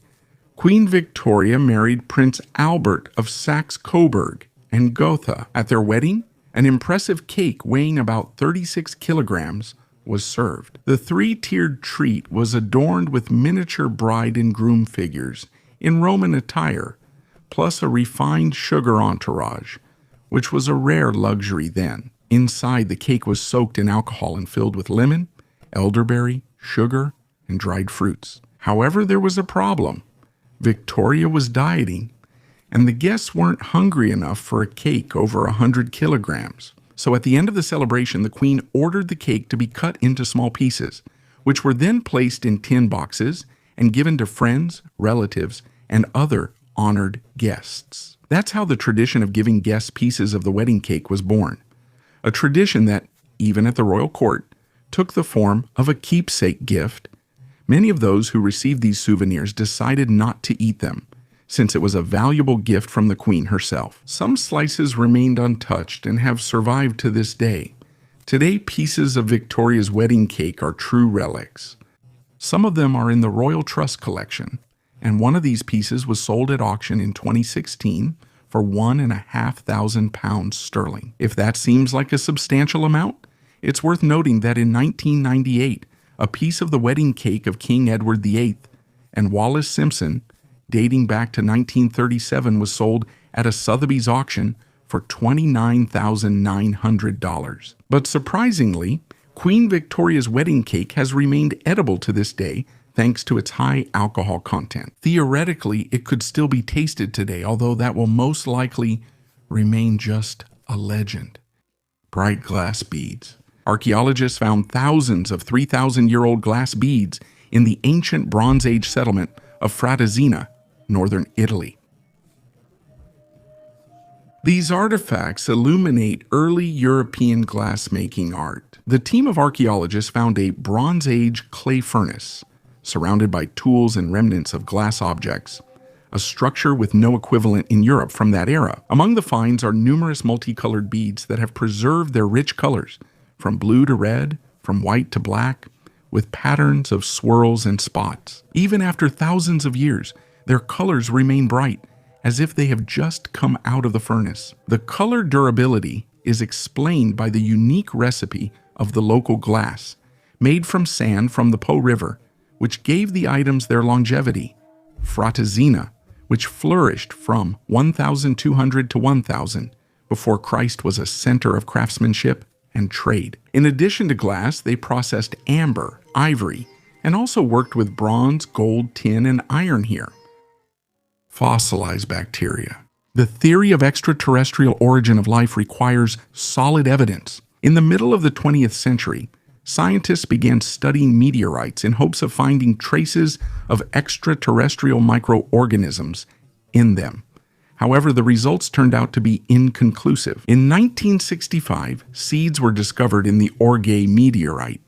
Queen Victoria married Prince Albert of Saxe-Coburg and Gotha. At their wedding, an impressive cake weighing about 36 kilograms was served. The three-tiered treat was adorned with miniature bride and groom figures in Roman attire, plus a refined sugar entourage, which was a rare luxury then. Inside, the cake was soaked in alcohol and filled with lemon, elderberry, sugar, and dried fruits. However, there was a problem. Victoria was dieting, and the guests weren't hungry enough for a cake over 100 kilograms. So at the end of the celebration, the queen ordered the cake to be cut into small pieces, which were then placed in tin boxes and given to friends, relatives, and other honored guests. That's how the tradition of giving guests pieces of the wedding cake was born, a tradition that, even at the royal court, took the form of a keepsake gift. Many of those who received these souvenirs decided not to eat them, since it was a valuable gift from the queen herself. Some slices remained untouched and have survived to this day. Today, pieces of Victoria's wedding cake are true relics. Some of them are in the Royal Trust collection, and one of these pieces was sold at auction in 2016 for £1,500 sterling. If that seems like a substantial amount, it's worth noting that in 1998, a piece of the wedding cake of King Edward VIII and Wallis Simpson, dating back to 1937, was sold at a Sotheby's auction for $29,900. But surprisingly, Queen Victoria's wedding cake has remained edible to this day thanks to its high alcohol content. Theoretically, it could still be tasted today, although that will most likely remain just a legend. Bright glass beads. Archaeologists found thousands of 3,000-year-old glass beads in the ancient Bronze Age settlement of Fratesina, northern Italy. These artifacts illuminate early European glassmaking art. The team of archaeologists found a Bronze Age clay furnace, surrounded by tools and remnants of glass objects, a structure with no equivalent in Europe from that era. Among the finds are numerous multicolored beads that have preserved their rich colors, from blue to red, from white to black, with patterns of swirls and spots. Even after thousands of years, their colors remain bright as if they have just come out of the furnace. The color durability is explained by the unique recipe of the local glass, made from sand from the Po River, which gave the items their longevity. Fratezina, which flourished from 1200 to 1000, before Christ was a center of craftsmanship and trade. In addition to glass, they processed amber, ivory, and also worked with bronze, gold, tin, and iron here. Fossilized bacteria. The theory of extraterrestrial origin of life requires solid evidence. In the middle of the 20th century, scientists began studying meteorites in hopes of finding traces of extraterrestrial microorganisms in them. However, the results turned out to be inconclusive. In 1965, seeds were discovered in the Orgay meteorite,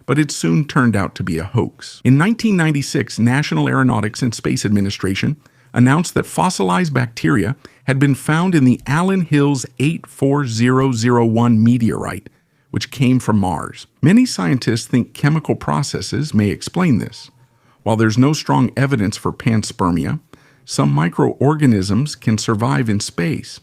but it soon turned out to be a hoax. In 1996, National Aeronautics and Space Administration announced that fossilized bacteria had been found in the Allen Hills 84001 meteorite, which came from Mars. Many scientists think chemical processes may explain this. While there's no strong evidence for panspermia, some microorganisms can survive in space.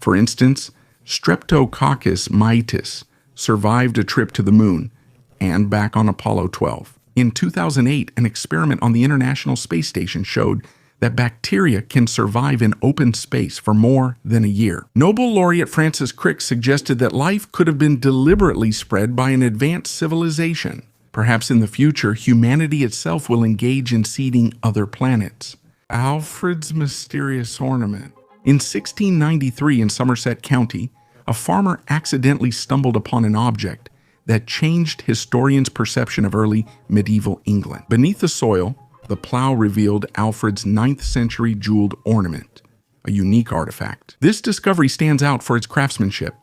For instance, Streptococcus mitis survived a trip to the moon and back on Apollo 12. In 2008, an experiment on the International Space Station showed that bacteria can survive in open space for more than a year. Nobel laureate Francis Crick suggested that life could have been deliberately spread by an advanced civilization. Perhaps in the future, humanity itself will engage in seeding other planets. Alfred's mysterious ornament. In 1693 in Somerset County, a farmer accidentally stumbled upon an object that changed historians' perception of early medieval England. Beneath the soil, the plow revealed Alfred's 9th century jeweled ornament, a unique artifact. This discovery stands out for its craftsmanship.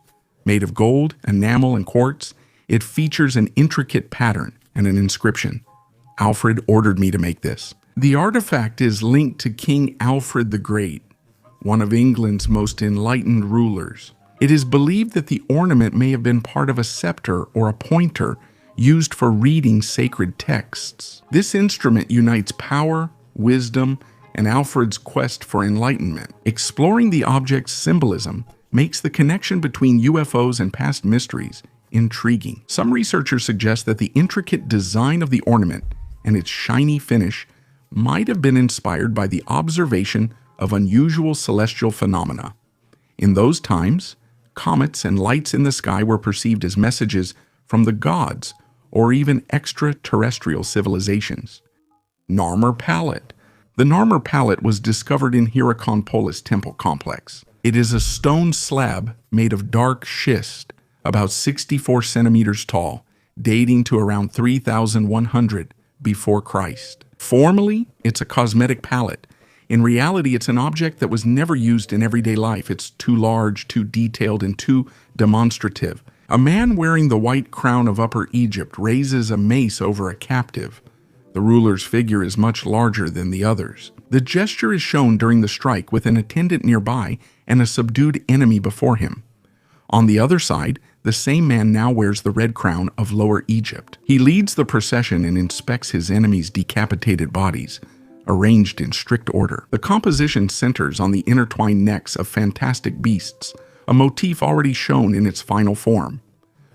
Made of gold, enamel, and quartz, it features an intricate pattern and an inscription. Alfred ordered me to make this. The artifact is linked to King Alfred the Great, one of England's most enlightened rulers. It is believed that the ornament may have been part of a scepter or a pointer used for reading sacred texts. This instrument unites power, wisdom, and Alfred's quest for enlightenment. Exploring the object's symbolism makes the connection between UFOs and past mysteries intriguing. Some researchers suggest that the intricate design of the ornament and its shiny finish might have been inspired by the observation of unusual celestial phenomena. In those times, comets and lights in the sky were perceived as messages from the gods or even extraterrestrial civilizations. Narmer Palette. The Narmer Palette was discovered in Hierakonpolis Temple Complex. It is a stone slab made of dark schist, about 64 centimeters tall, dating to around 3100 before Christ. Formally, it's a cosmetic palette. In reality, it's an object that was never used in everyday life. It's too large, too detailed, and too demonstrative. A man wearing the white crown of Upper Egypt raises a mace over a captive. The ruler's figure is much larger than the others. The gesture is shown during the strike with an attendant nearby and a subdued enemy before him. On the other side, the same man now wears the red crown of Lower Egypt. He leads the procession and inspects his enemies' decapitated bodies, arranged in strict order. The composition centers on the intertwined necks of fantastic beasts, a motif already shown in its final form.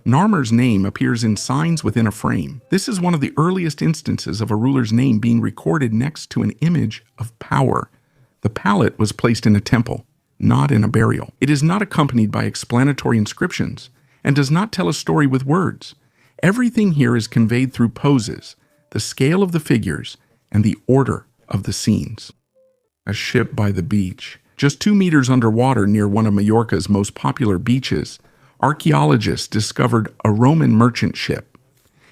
Narmer's name appears in signs within a frame. This is one of the earliest instances of a ruler's name being recorded next to an image of power. The palette was placed in a temple, not in a burial. It is not accompanied by explanatory inscriptions and does not tell a story with words. Everything here is conveyed through poses, the scale of the figures, and the order of the scenes. A ship by the beach. Just 2 meters underwater near one of Majorca's most popular beaches, archaeologists discovered a Roman merchant ship.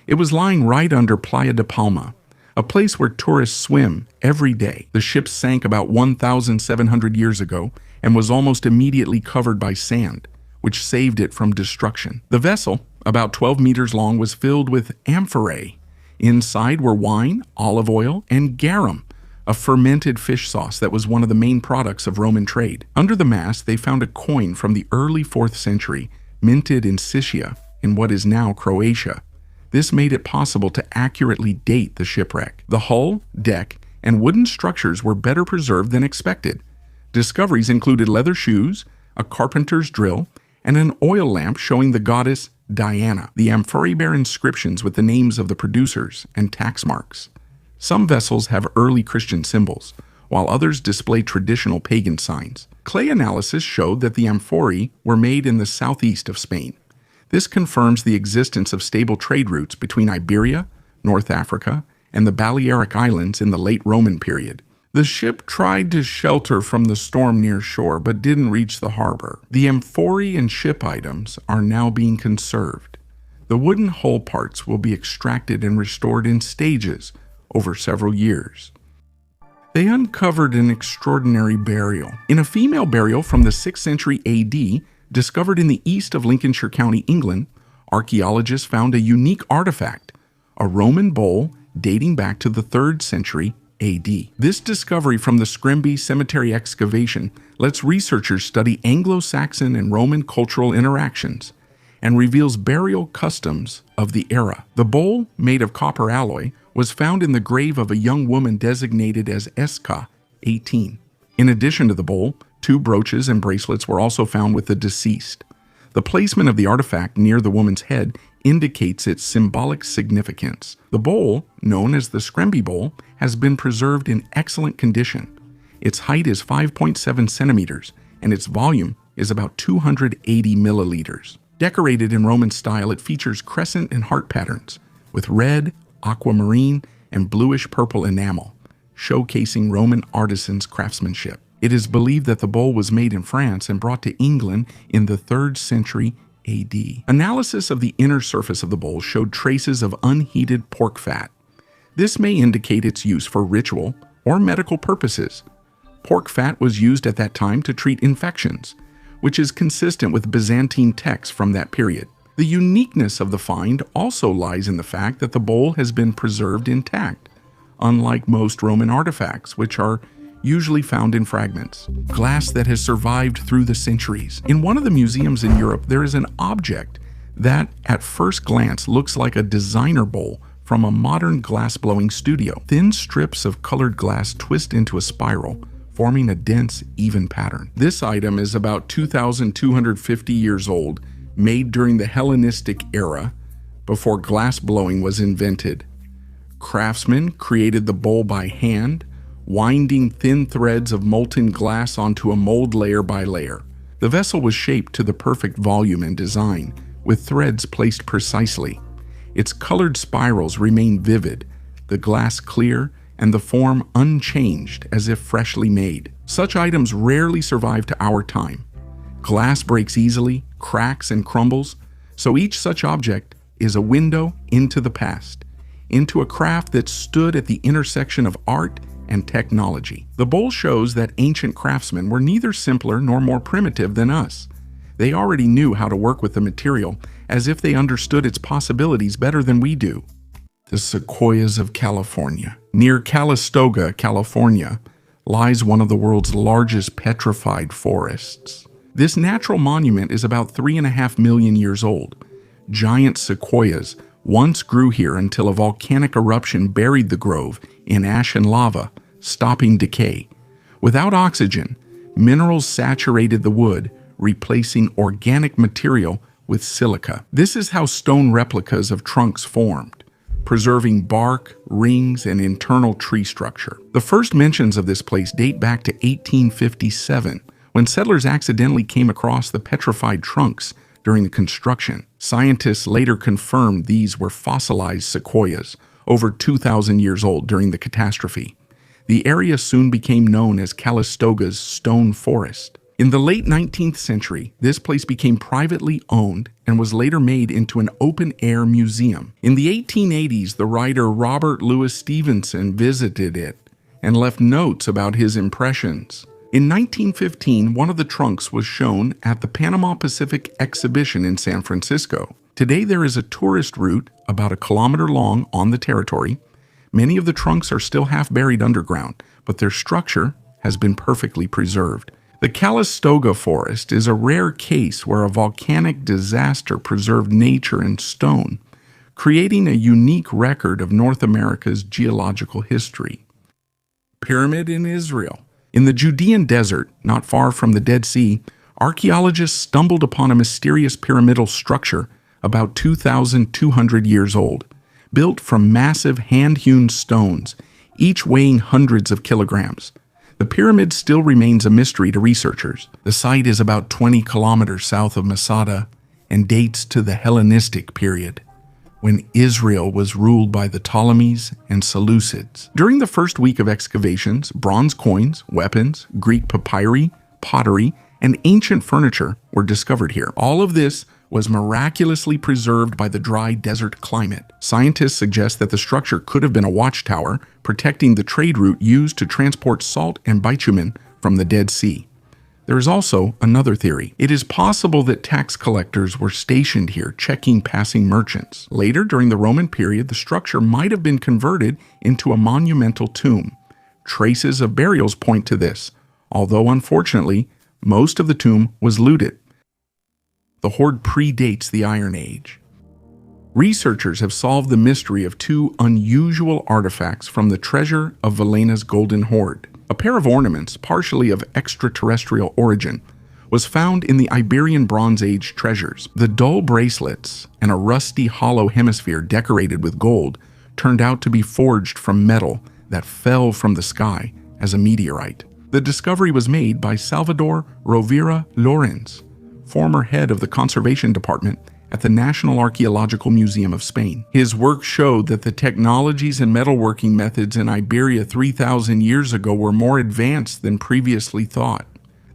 It was lying right under Playa de Palma, a place where tourists swim every day. The ship sank about 1,700 years ago and was almost immediately covered by sand, which saved it from destruction. The vessel, about 12 meters long, was filled with amphorae. Inside were wine, olive oil, and garum, a fermented fish sauce that was one of the main products of Roman trade. Under the mast, they found a coin from the early 4th century, minted in Sicily, in what is now Croatia. This made it possible to accurately date the shipwreck. The hull, deck, and wooden structures were better preserved than expected. Discoveries included leather shoes, a carpenter's drill, and an oil lamp showing the goddess Diana. The amphorae bear inscriptions with the names of the producers and tax marks. Some vessels have early Christian symbols, while others display traditional pagan signs. Clay analysis showed that the amphorae were made in the southeast of Spain. This confirms the existence of stable trade routes between Iberia, North Africa, and the Balearic Islands in the late Roman period. The ship tried to shelter from the storm near shore, but didn't reach the harbor. The amphorae and ship items are now being conserved. The wooden hull parts will be extracted and restored in stages over several years. They uncovered an extraordinary burial. In a female burial from the 6th century AD, discovered in the east of Lincolnshire County, England, archaeologists found a unique artifact, a Roman bowl dating back to the 3rd century AD. This discovery from the Scrimby Cemetery excavation lets researchers study Anglo-Saxon and Roman cultural interactions and reveals burial customs of the era. The bowl, made of copper alloy, was found in the grave of a young woman designated as Eska, 18. In addition to the bowl, 2 brooches and bracelets were also found with the deceased. The placement of the artifact near the woman's head indicates its symbolic significance. The bowl, known as the Scrimby Bowl, has been preserved in excellent condition. Its height is 5.7 centimeters, and its volume is about 280 milliliters. Decorated in Roman style, it features crescent and heart patterns, with red, aquamarine, and bluish-purple enamel, showcasing Roman artisans' craftsmanship. It is believed that the bowl was made in France and brought to England in the 3rd century AD. Analysis of the inner surface of the bowl showed traces of unheated pork fat. This may indicate its use for ritual or medical purposes. Pork fat was used at that time to treat infections, which is consistent with Byzantine texts from that period. The uniqueness of the find also lies in the fact that the bowl has been preserved intact, unlike most Roman artifacts, which are usually found in fragments. Glass that has survived through the centuries. In one of the museums in Europe, there is an object that, at first glance, looks like a designer bowl from a modern glass-blowing studio. Thin strips of colored glass twist into a spiral, forming a dense, even pattern. This item is about 2,250 years old, made during the Hellenistic era, before glass blowing was invented. Craftsmen created the bowl by hand, winding thin threads of molten glass onto a mold layer by layer. The vessel was shaped to the perfect volume and design, with threads placed precisely. Its colored spirals remain vivid, the glass clear, and the form unchanged as if freshly made. Such items rarely survive to our time. Glass breaks easily, cracks, and crumbles, so each such object is a window into the past, into a craft that stood at the intersection of art and technology. The bowl shows that ancient craftsmen were neither simpler nor more primitive than us. They already knew how to work with the material as if they understood its possibilities better than we do. The sequoias of California. Near Calistoga, California, lies one of the world's largest petrified forests. This natural monument is about 3.5 million years old. Giant sequoias once grew here until a volcanic eruption buried the grove in ash and lava, stopping decay. Without oxygen, minerals saturated the wood, replacing organic material with silica. This is how stone replicas of trunks formed, preserving bark, rings, and internal tree structure. The first mentions of this place date back to 1857, when settlers accidentally came across the petrified trunks during the construction. Scientists later confirmed these were fossilized sequoias, over 2,000 years old during the catastrophe. The area soon became known as Calistoga's Stone Forest. In the late 19th century, this place became privately owned and was later made into an open-air museum. In the 1880s, the writer Robert Louis Stevenson visited it and left notes about his impressions. In 1915, one of the trunks was shown at the Panama Pacific Exhibition in San Francisco. Today, there is a tourist route about 1 kilometer long on the territory. Many of the trunks are still half buried underground, but their structure has been perfectly preserved. The Calistoga Forest is a rare case where a volcanic disaster preserved nature and stone, creating a unique record of North America's geological history. Pyramid in Israel. In the Judean desert, not far from the Dead Sea, archaeologists stumbled upon a mysterious pyramidal structure about 2,200 years old, built from massive hand-hewn stones, each weighing hundreds of kilograms. The pyramid still remains a mystery to researchers. The site is about 20 kilometers south of Masada and dates to the Hellenistic period, when Israel was ruled by the Ptolemies and Seleucids. During the first week of excavations, bronze coins, weapons, Greek papyri, pottery, and ancient furniture were discovered here. All of this was miraculously preserved by the dry desert climate. Scientists suggest that the structure could have been a watchtower, protecting the trade route used to transport salt and bitumen from the Dead Sea. There is also another theory. It is possible that tax collectors were stationed here, checking passing merchants. Later, during the Roman period, the structure might have been converted into a monumental tomb. Traces of burials point to this, although unfortunately, most of the tomb was looted. The hoard predates the Iron Age. Researchers have solved the mystery of two unusual artifacts from the treasure of Velena's Golden Hoard. A pair of ornaments, partially of extraterrestrial origin, was found in the Iberian Bronze Age treasures. The dull bracelets and a rusty hollow hemisphere decorated with gold turned out to be forged from metal that fell from the sky as a meteorite. The discovery was made by Salvador Rovira Lorenz, former head of the conservation department at the National Archaeological Museum of Spain. His work showed that the technologies and metalworking methods in Iberia 3,000 years ago were more advanced than previously thought.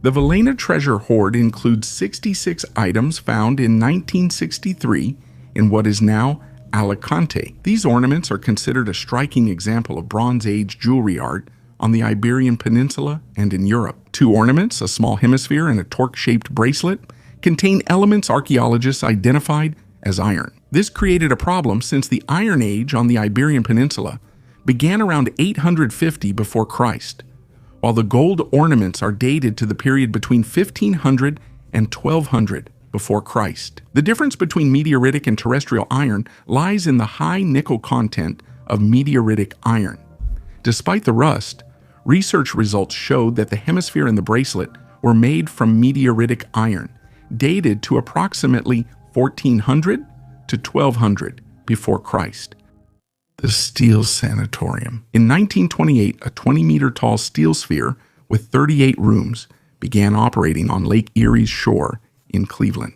The Velena treasure hoard includes 66 items found in 1963 in what is now Alicante. These ornaments are considered a striking example of Bronze Age jewelry art on the Iberian Peninsula and in Europe. Two ornaments, a small hemisphere and a torque-shaped bracelet, contain elements archaeologists identified as iron. This created a problem since the Iron Age on the Iberian Peninsula began around 850 before Christ, while the gold ornaments are dated to the period between 1500 and 1200 before Christ. The difference between meteoritic and terrestrial iron lies in the high nickel content of meteoritic iron. Despite the rust, research results showed that the hemisphere and the bracelet were made from meteoritic iron, dated to approximately 1400 to 1200 before Christ. The Steel Sanatorium. In 1928, a 20-meter tall steel sphere with 38 rooms began operating on Lake Erie's shore in Cleveland.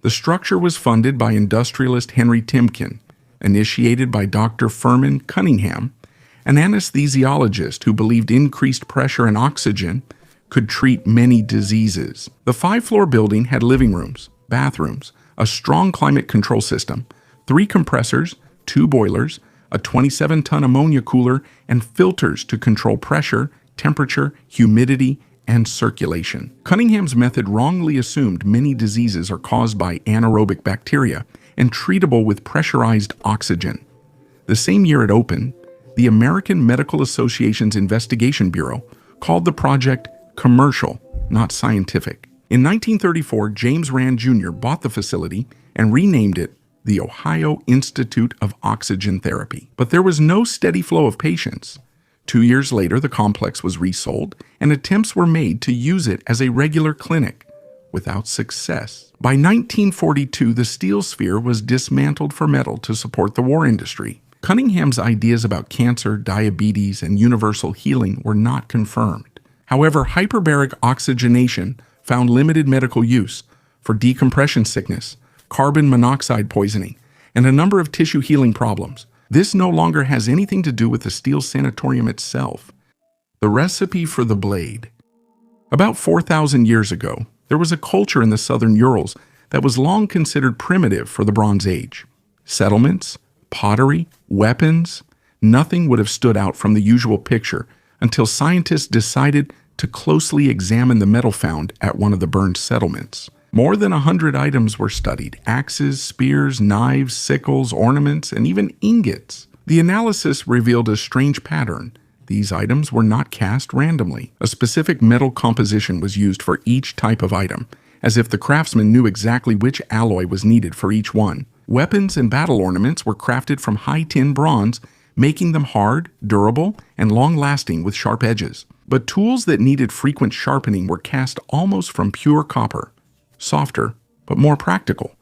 The structure was funded by industrialist Henry Timken, initiated by Dr. Furman Cunningham, an anesthesiologist who believed increased pressure and oxygen could treat many diseases. The 5-floor building had living rooms, bathrooms, a strong climate control system, 3 compressors, 2 boilers, a 27-ton ammonia cooler, and filters to control pressure, temperature, humidity, and circulation. Cunningham's method wrongly assumed many diseases are caused by anaerobic bacteria and treatable with pressurized oxygen. The same year it opened, the American Medical Association's Investigation Bureau called the project commercial, not scientific. In 1934, James Rand Jr. bought the facility and renamed it the Ohio Institute of Oxygen Therapy. But there was no steady flow of patients. 2 years later, the complex was resold, and attempts were made to use it as a regular clinic, without success. By 1942, the steel sphere was dismantled for metal to support the war industry. Cunningham's ideas about cancer, diabetes, and universal healing were not confirmed. However, hyperbaric oxygenation found limited medical use for decompression sickness, carbon monoxide poisoning, and a number of tissue healing problems. This no longer has anything to do with the steel sanatorium itself. The recipe for the blade. About 4,000 years ago, there was a culture in the southern Urals that was long considered primitive for the Bronze Age. Settlements, pottery, weapons, nothing would have stood out from the usual picture until scientists decided to closely examine the metal found at one of the burned settlements. More than 100 items were studied: axes, spears, knives, sickles, ornaments, and even ingots. The analysis revealed a strange pattern. These items were not cast randomly. A specific metal composition was used for each type of item, as if the craftsman knew exactly which alloy was needed for each one. Weapons and battle ornaments were crafted from high tin bronze making them hard, durable, and long-lasting with sharp edges. But tools that needed frequent sharpening were cast almost from pure copper, softer, but more practical.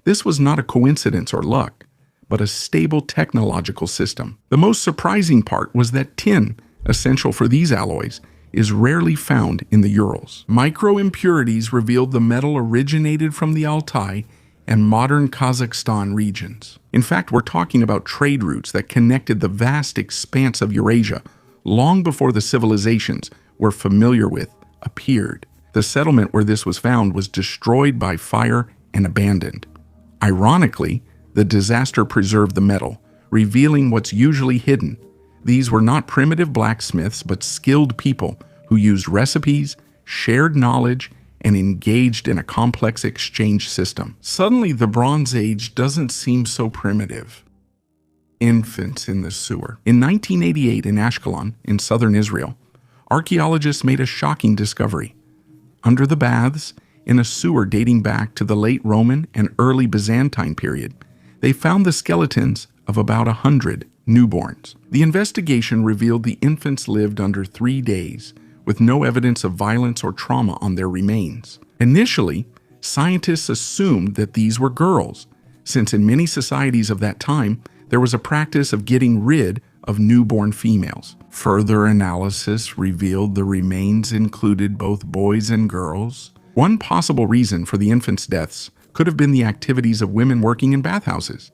This was not a coincidence or luck, but a stable technological system. The most surprising part was that tin, essential for these alloys, is rarely found in the Urals. Micro-impurities revealed the metal originated from the Altai and modern Kazakhstan regions. In fact, we're talking about trade routes that connected the vast expanse of Eurasia long before the civilizations we're familiar with appeared. The settlement where this was found was destroyed by fire and abandoned. Ironically, the disaster preserved the metal, revealing what's usually hidden. These were not primitive blacksmiths, but skilled people who used recipes, shared knowledge, and engaged in a complex exchange system. Suddenly, the Bronze Age doesn't seem so primitive. Infants in the sewer. In 1988 in Ashkelon, in southern Israel, archaeologists made a shocking discovery. Under the baths, in a sewer dating back to the late Roman and early Byzantine period, they found the skeletons of about 100 newborns. The investigation revealed the infants lived under 3 days, with no evidence of violence or trauma on their remains. Initially, scientists assumed that these were girls, since in many societies of that time, there was a practice of getting rid of newborn females. Further analysis revealed the remains included both boys and girls. One possible reason for the infants' deaths could have been the activities of women working in bathhouses.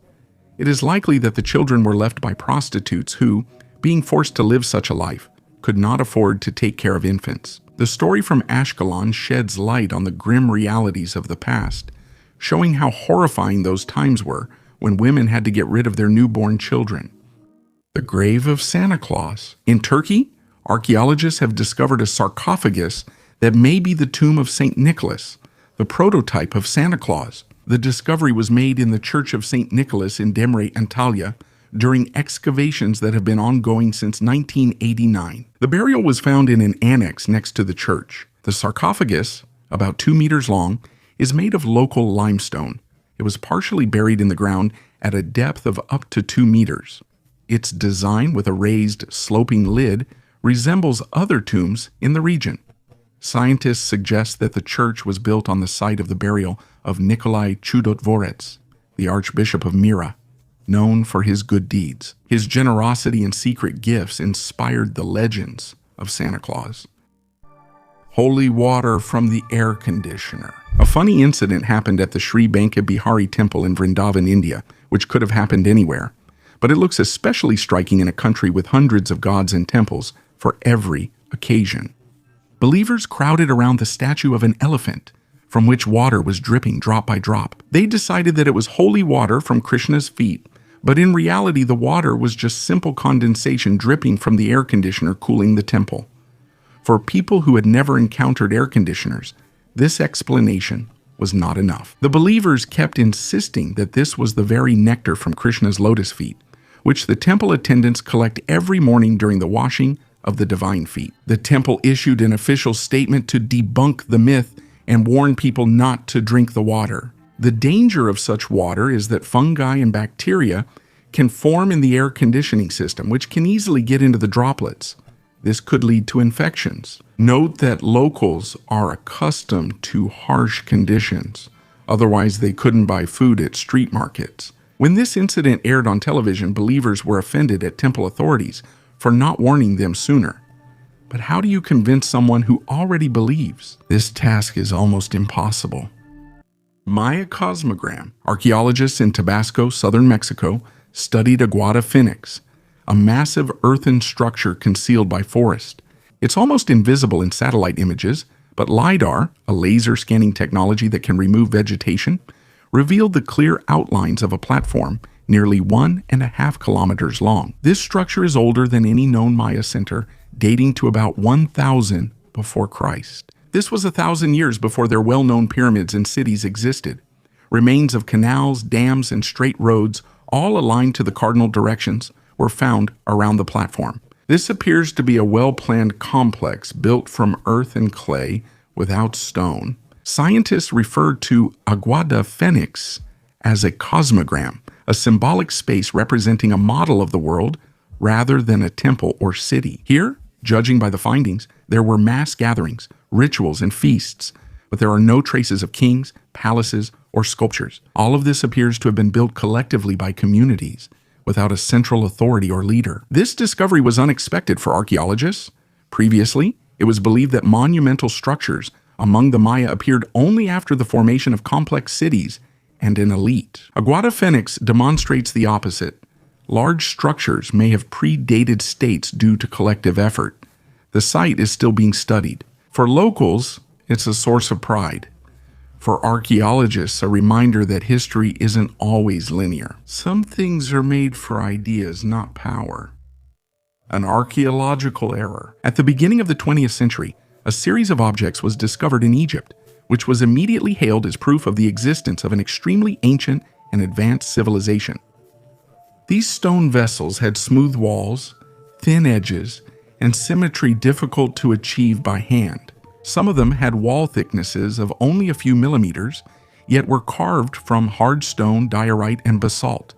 It is likely that the children were left by prostitutes who, being forced to live such a life, could not afford to take care of infants. The story from Ashkelon sheds light on the grim realities of the past, showing how horrifying those times were when women had to get rid of their newborn children. The grave of Santa Claus. In Turkey, archaeologists have discovered a sarcophagus that may be the tomb of St. Nicholas, the prototype of Santa Claus. The discovery was made in the Church of St. Nicholas in Demre, Antalya, during excavations that have been ongoing since 1989. The burial was found in an annex next to the church. The sarcophagus, about 2 meters long, is made of local limestone. It was partially buried in the ground at a depth of up to 2 meters. Its design with a raised, sloping lid resembles other tombs in the region. Scientists suggest that the church was built on the site of the burial of Nikolai Chudotvorets, the Archbishop of Myra, known for his good deeds. His generosity and secret gifts inspired the legends of Santa Claus. Holy water from the air conditioner. A funny incident happened at the Sri Banka Bihari temple in Vrindavan, India, which could have happened anywhere. But it looks especially striking in a country with hundreds of gods and temples for every occasion. Believers crowded around the statue of an elephant, from which water was dripping drop by drop. They decided that it was holy water from Krishna's feet, but in reality the water was just simple condensation dripping from the air conditioner cooling the temple. For people who had never encountered air conditioners, this explanation was not enough. The believers kept insisting that this was the very nectar from Krishna's lotus feet, which the temple attendants collect every morning during the washing of the divine feet. The temple issued an official statement to debunk the myth and warn people not to drink the water. The danger of such water is that fungi and bacteria can form in the air conditioning system, which can easily get into the droplets. This could lead to infections. Note that locals are accustomed to harsh conditions. Otherwise, they couldn't buy food at street markets. When this incident aired on television, believers were offended at temple authorities for not warning them sooner. But how do you convince someone who already believes? This task is almost impossible. Maya cosmogram. Archaeologists in Tabasco, southern Mexico, studied Aguada Phoenix, a massive earthen structure concealed by forest. It's almost invisible in satellite images, but LiDAR, a laser scanning technology that can remove vegetation, revealed the clear outlines of a platform nearly 1.5 kilometers long. This structure is older than any known Maya center, dating to about 1000 before Christ. This was 1,000 years before their well-known pyramids and cities existed. Remains of canals, dams, and straight roads, all aligned to the cardinal directions, were found around the platform. This appears to be a well-planned complex built from earth and clay without stone. Scientists referred to Aguada Phoenix as a cosmogram, a symbolic space representing a model of the world rather than a temple or city. Here, judging by the findings, there were mass gatherings, rituals, and feasts, but there are no traces of kings, palaces, or sculptures. All of this appears to have been built collectively by communities, without a central authority or leader. This discovery was unexpected for archaeologists. Previously, it was believed that monumental structures among the Maya appeared only after the formation of complex cities and an elite. Aguada Phoenix demonstrates the opposite. Large structures may have predated states due to collective effort. The site is still being studied. For locals, it's a source of pride. For archaeologists, a reminder that history isn't always linear. Some things are made for ideas, not power. An archaeological error. At the beginning of the 20th century, a series of objects was discovered in Egypt, which was immediately hailed as proof of the existence of an extremely ancient and advanced civilization. These stone vessels had smooth walls, thin edges, and symmetry difficult to achieve by hand. Some of them had wall thicknesses of only a few millimeters, yet were carved from hard stone, diorite, and basalt.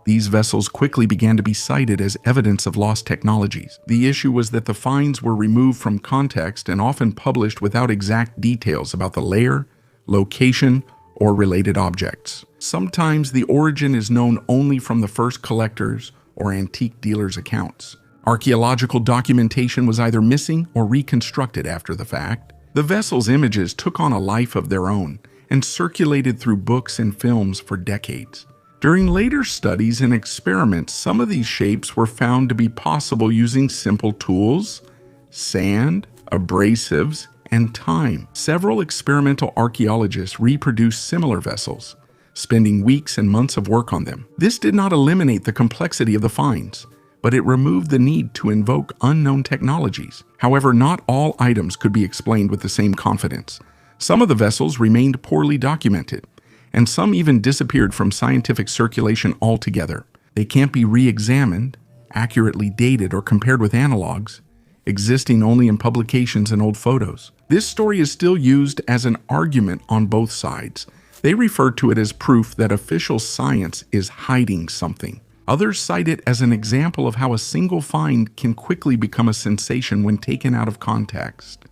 These vessels quickly began to be cited as evidence of lost technologies. The issue was that the finds were removed from context and often published without exact details about the layer, location, or related objects. Sometimes the origin is known only from the first collectors or antique dealers' accounts. Archaeological documentation was either missing or reconstructed after the fact. The vessel's images took on a life of their own and circulated through books and films for decades. During later studies and experiments, some of these shapes were found to be possible using simple tools, sand, abrasives, and time. Several experimental archaeologists reproduced similar vessels, spending weeks and months of work on them. This did not eliminate the complexity of the finds, but it removed the need to invoke unknown technologies. However, not all items could be explained with the same confidence. Some of the vessels remained poorly documented, and some even disappeared from scientific circulation altogether. They can't be re-examined, accurately dated, or compared with analogs, existing only in publications and old photos. This story is still used as an argument on both sides. They refer to it as proof that official science is hiding something. Others cite it as an example of how a single find can quickly become a sensation when taken out of context.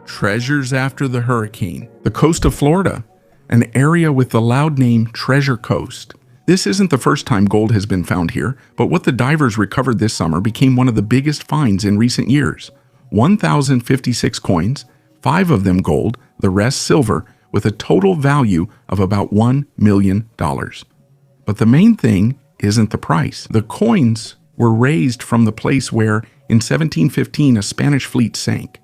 Treasures after the hurricane. The coast of Florida, an area with the loud name Treasure Coast. This isn't the first time gold has been found here, but what the divers recovered this summer became one of the biggest finds in recent years. 1,056 coins, 5 of them gold, the rest silver, with a total value of about $1 million. But the main thing isn't the price. The coins were raised from the place where, in 1715, a Spanish fleet sank.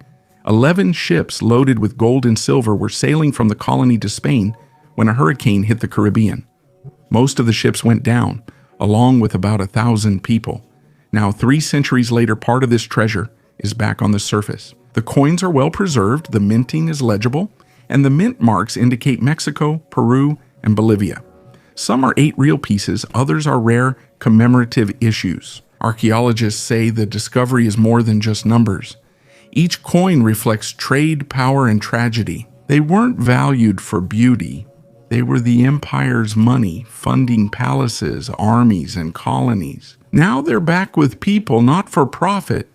11 ships loaded with gold and silver were sailing from the colony to Spain when a hurricane hit the Caribbean. Most of the ships went down, along with about 1,000 people. Now, 3 centuries later, part of this treasure is back on the surface. The coins are well preserved, the minting is legible, and the mint marks indicate Mexico, Peru, and Bolivia. Some are 8 real pieces, others are rare commemorative issues. Archaeologists say the discovery is more than just numbers. Each coin reflects trade, power, and tragedy. They weren't valued for beauty. They were the empire's money, funding palaces, armies, and colonies. Now they're back with people, not for profit,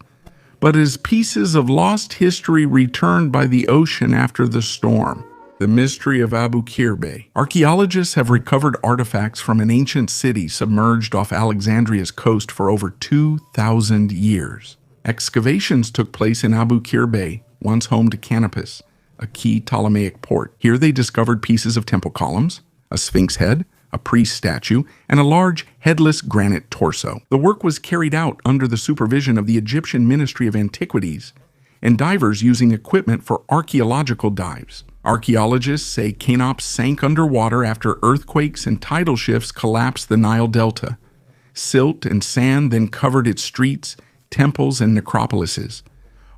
but as pieces of lost history returned by the ocean after the storm. The mystery of Abu Qir. Archaeologists have recovered artifacts from an ancient city submerged off Alexandria's coast for over 2,000 years. Excavations took place in Abu Qir, once home to Canopus, a key Ptolemaic port. Here they discovered pieces of temple columns, a sphinx head, a priest statue, and a large headless granite torso. The work was carried out under the supervision of the Egyptian Ministry of Antiquities and divers using equipment for archaeological dives. Archaeologists say Canopus sank underwater after earthquakes and tidal shifts collapsed the Nile Delta. Silt and sand then covered its streets, temples, and necropolises.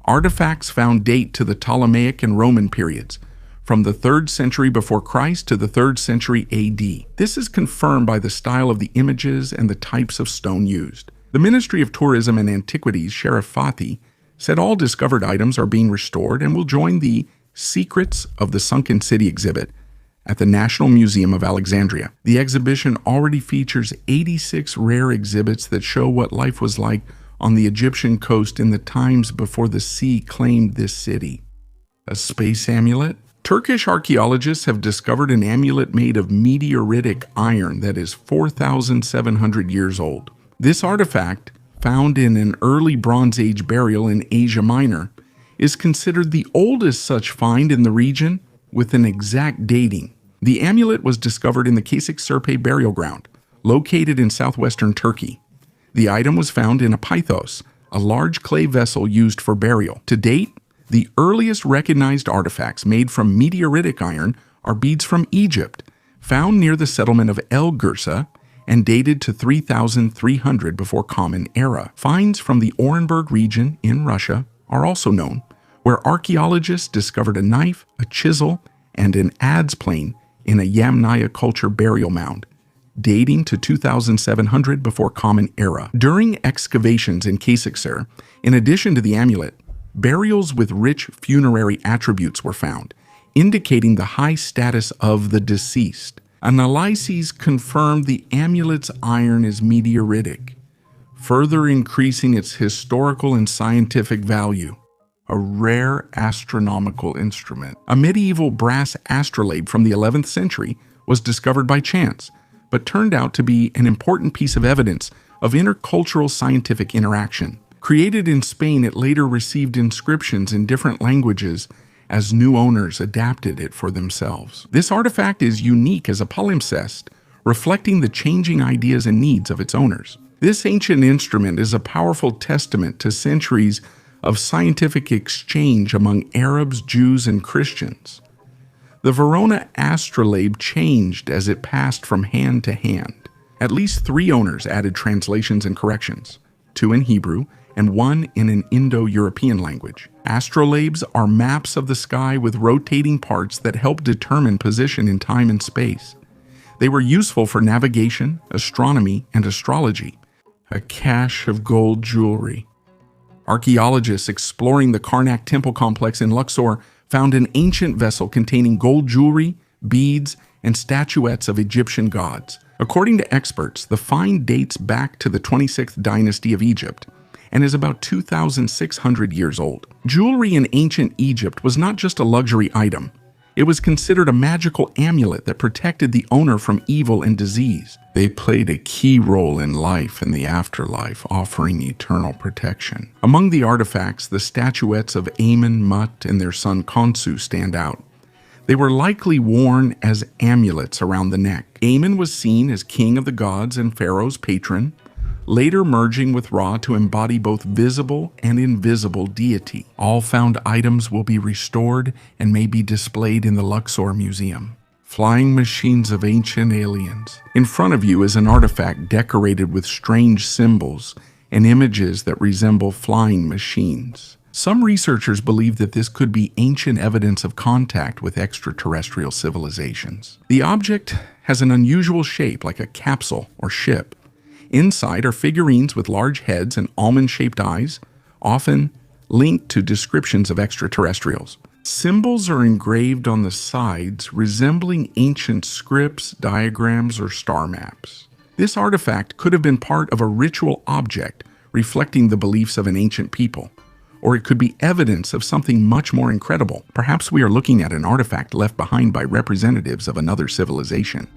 Artifacts found date to the Ptolemaic and Roman periods, from the 3rd century before Christ to the 3rd century AD. This is confirmed by the style of the images and the types of stone used. The Ministry of Tourism and Antiquities, Sheriff Fathi, said all discovered items are being restored and will join the Secrets of the Sunken City exhibit at the National Museum of Alexandria. The exhibition already features 86 rare exhibits that show what life was like on the Egyptian coast in the times before the sea claimed this city. A space amulet? Turkish archaeologists have discovered an amulet made of meteoritic iron that is 4,700 years old. This artifact, found in an early Bronze Age burial in Asia Minor, is considered the oldest such find in the region with an exact dating. The amulet was discovered in the Kesik-Sirpe burial ground, located in southwestern Turkey. The item was found in a pythos, a large clay vessel used for burial. To date, the earliest recognized artifacts made from meteoritic iron are beads from Egypt, found near the settlement of El Gursa and dated to 3,300 before Common Era. Finds from the Orenburg region in Russia are also known, where archaeologists discovered a knife, a chisel, and an adze plane in a Yamnaya culture burial mound, dating to 2,700 before Common Era. During excavations in Kesik-Sir, in addition to the amulet, burials with rich funerary attributes were found, indicating the high status of the deceased. Analyses confirmed the amulet's iron is meteoritic, further increasing its historical and scientific value. A rare astronomical instrument. A medieval brass astrolabe from the 11th century was discovered by chance, but turned out to be an important piece of evidence of intercultural scientific interaction. Created in Spain, it later received inscriptions in different languages as new owners adapted it for themselves. This artifact is unique as a palimpsest, reflecting the changing ideas and needs of its owners. This ancient instrument is a powerful testament to centuries of scientific exchange among Arabs, Jews, and Christians. The Verona astrolabe changed as it passed from hand to hand. At least 3 owners added translations and corrections, 2 in Hebrew and 1 in an Indo-European language. Astrolabes are maps of the sky with rotating parts that help determine position in time and space. They were useful for navigation, astronomy, and astrology. A cache of gold jewelry. Archaeologists exploring the Karnak temple complex in Luxor found an ancient vessel containing gold jewelry, beads, and statuettes of Egyptian gods. According to experts, the find dates back to the 26th dynasty of Egypt and is about 2,600 years old. Jewelry in ancient Egypt was not just a luxury item. It was considered a magical amulet that protected the owner from evil and disease. They played a key role in life and the afterlife, offering eternal protection. Among the artifacts, the statuettes of Amun, Mut, and their son Khonsu stand out. They were likely worn as amulets around the neck. Amun was seen as king of the gods and Pharaoh's patron, later merging with Ra to embody both visible and invisible deity. All found items will be restored and may be displayed in the Luxor Museum. Flying machines of ancient aliens. In front of you is an artifact decorated with strange symbols and images that resemble flying machines. Some researchers believe that this could be ancient evidence of contact with extraterrestrial civilizations. The object has an unusual shape like a capsule or ship. Inside are figurines with large heads and almond-shaped eyes, often linked to descriptions of extraterrestrials. Symbols are engraved on the sides, resembling ancient scripts, diagrams, or star maps. This artifact could have been part of a ritual object reflecting the beliefs of an ancient people, or it could be evidence of something much more incredible. Perhaps we are looking at an artifact left behind by representatives of another civilization.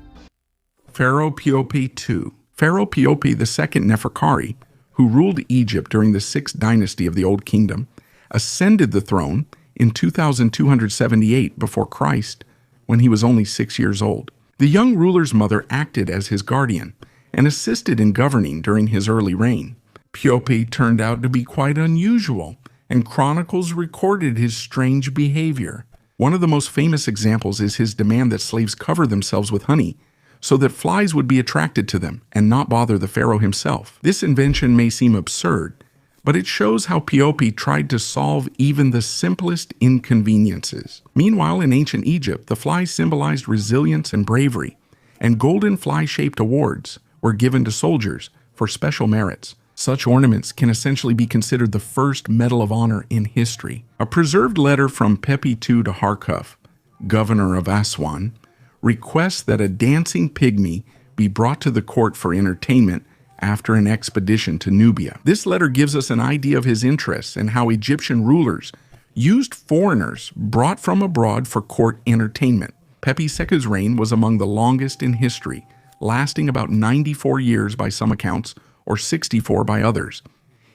Pharaoh Piope II. Pharaoh Piope II Neferkari, who ruled Egypt during the 6th dynasty of the Old Kingdom, ascended the throne in 2278 before Christ, when he was only 6 years old. The young ruler's mother acted as his guardian and assisted in governing during his early reign. Piope turned out to be quite unusual, and chronicles recorded his strange behavior. One of the most famous examples is his demand that slaves cover themselves with honey so that flies would be attracted to them and not bother the pharaoh himself. This invention may seem absurd, but it shows how Piope tried to solve even the simplest inconveniences. Meanwhile, in ancient Egypt, the flies symbolized resilience and bravery, and golden fly-shaped awards were given to soldiers for special merits. Such ornaments can essentially be considered the first Medal of Honor in history. A preserved letter from Pepi II to Harkuf, governor of Aswan, requests that a dancing pygmy be brought to the court for entertainment after an expedition to Nubia. This letter gives us an idea of his interests and how Egyptian rulers used foreigners brought from abroad for court entertainment. Pepi Seku's reign was among the longest in history, lasting about 94 years by some accounts, or 64 by others.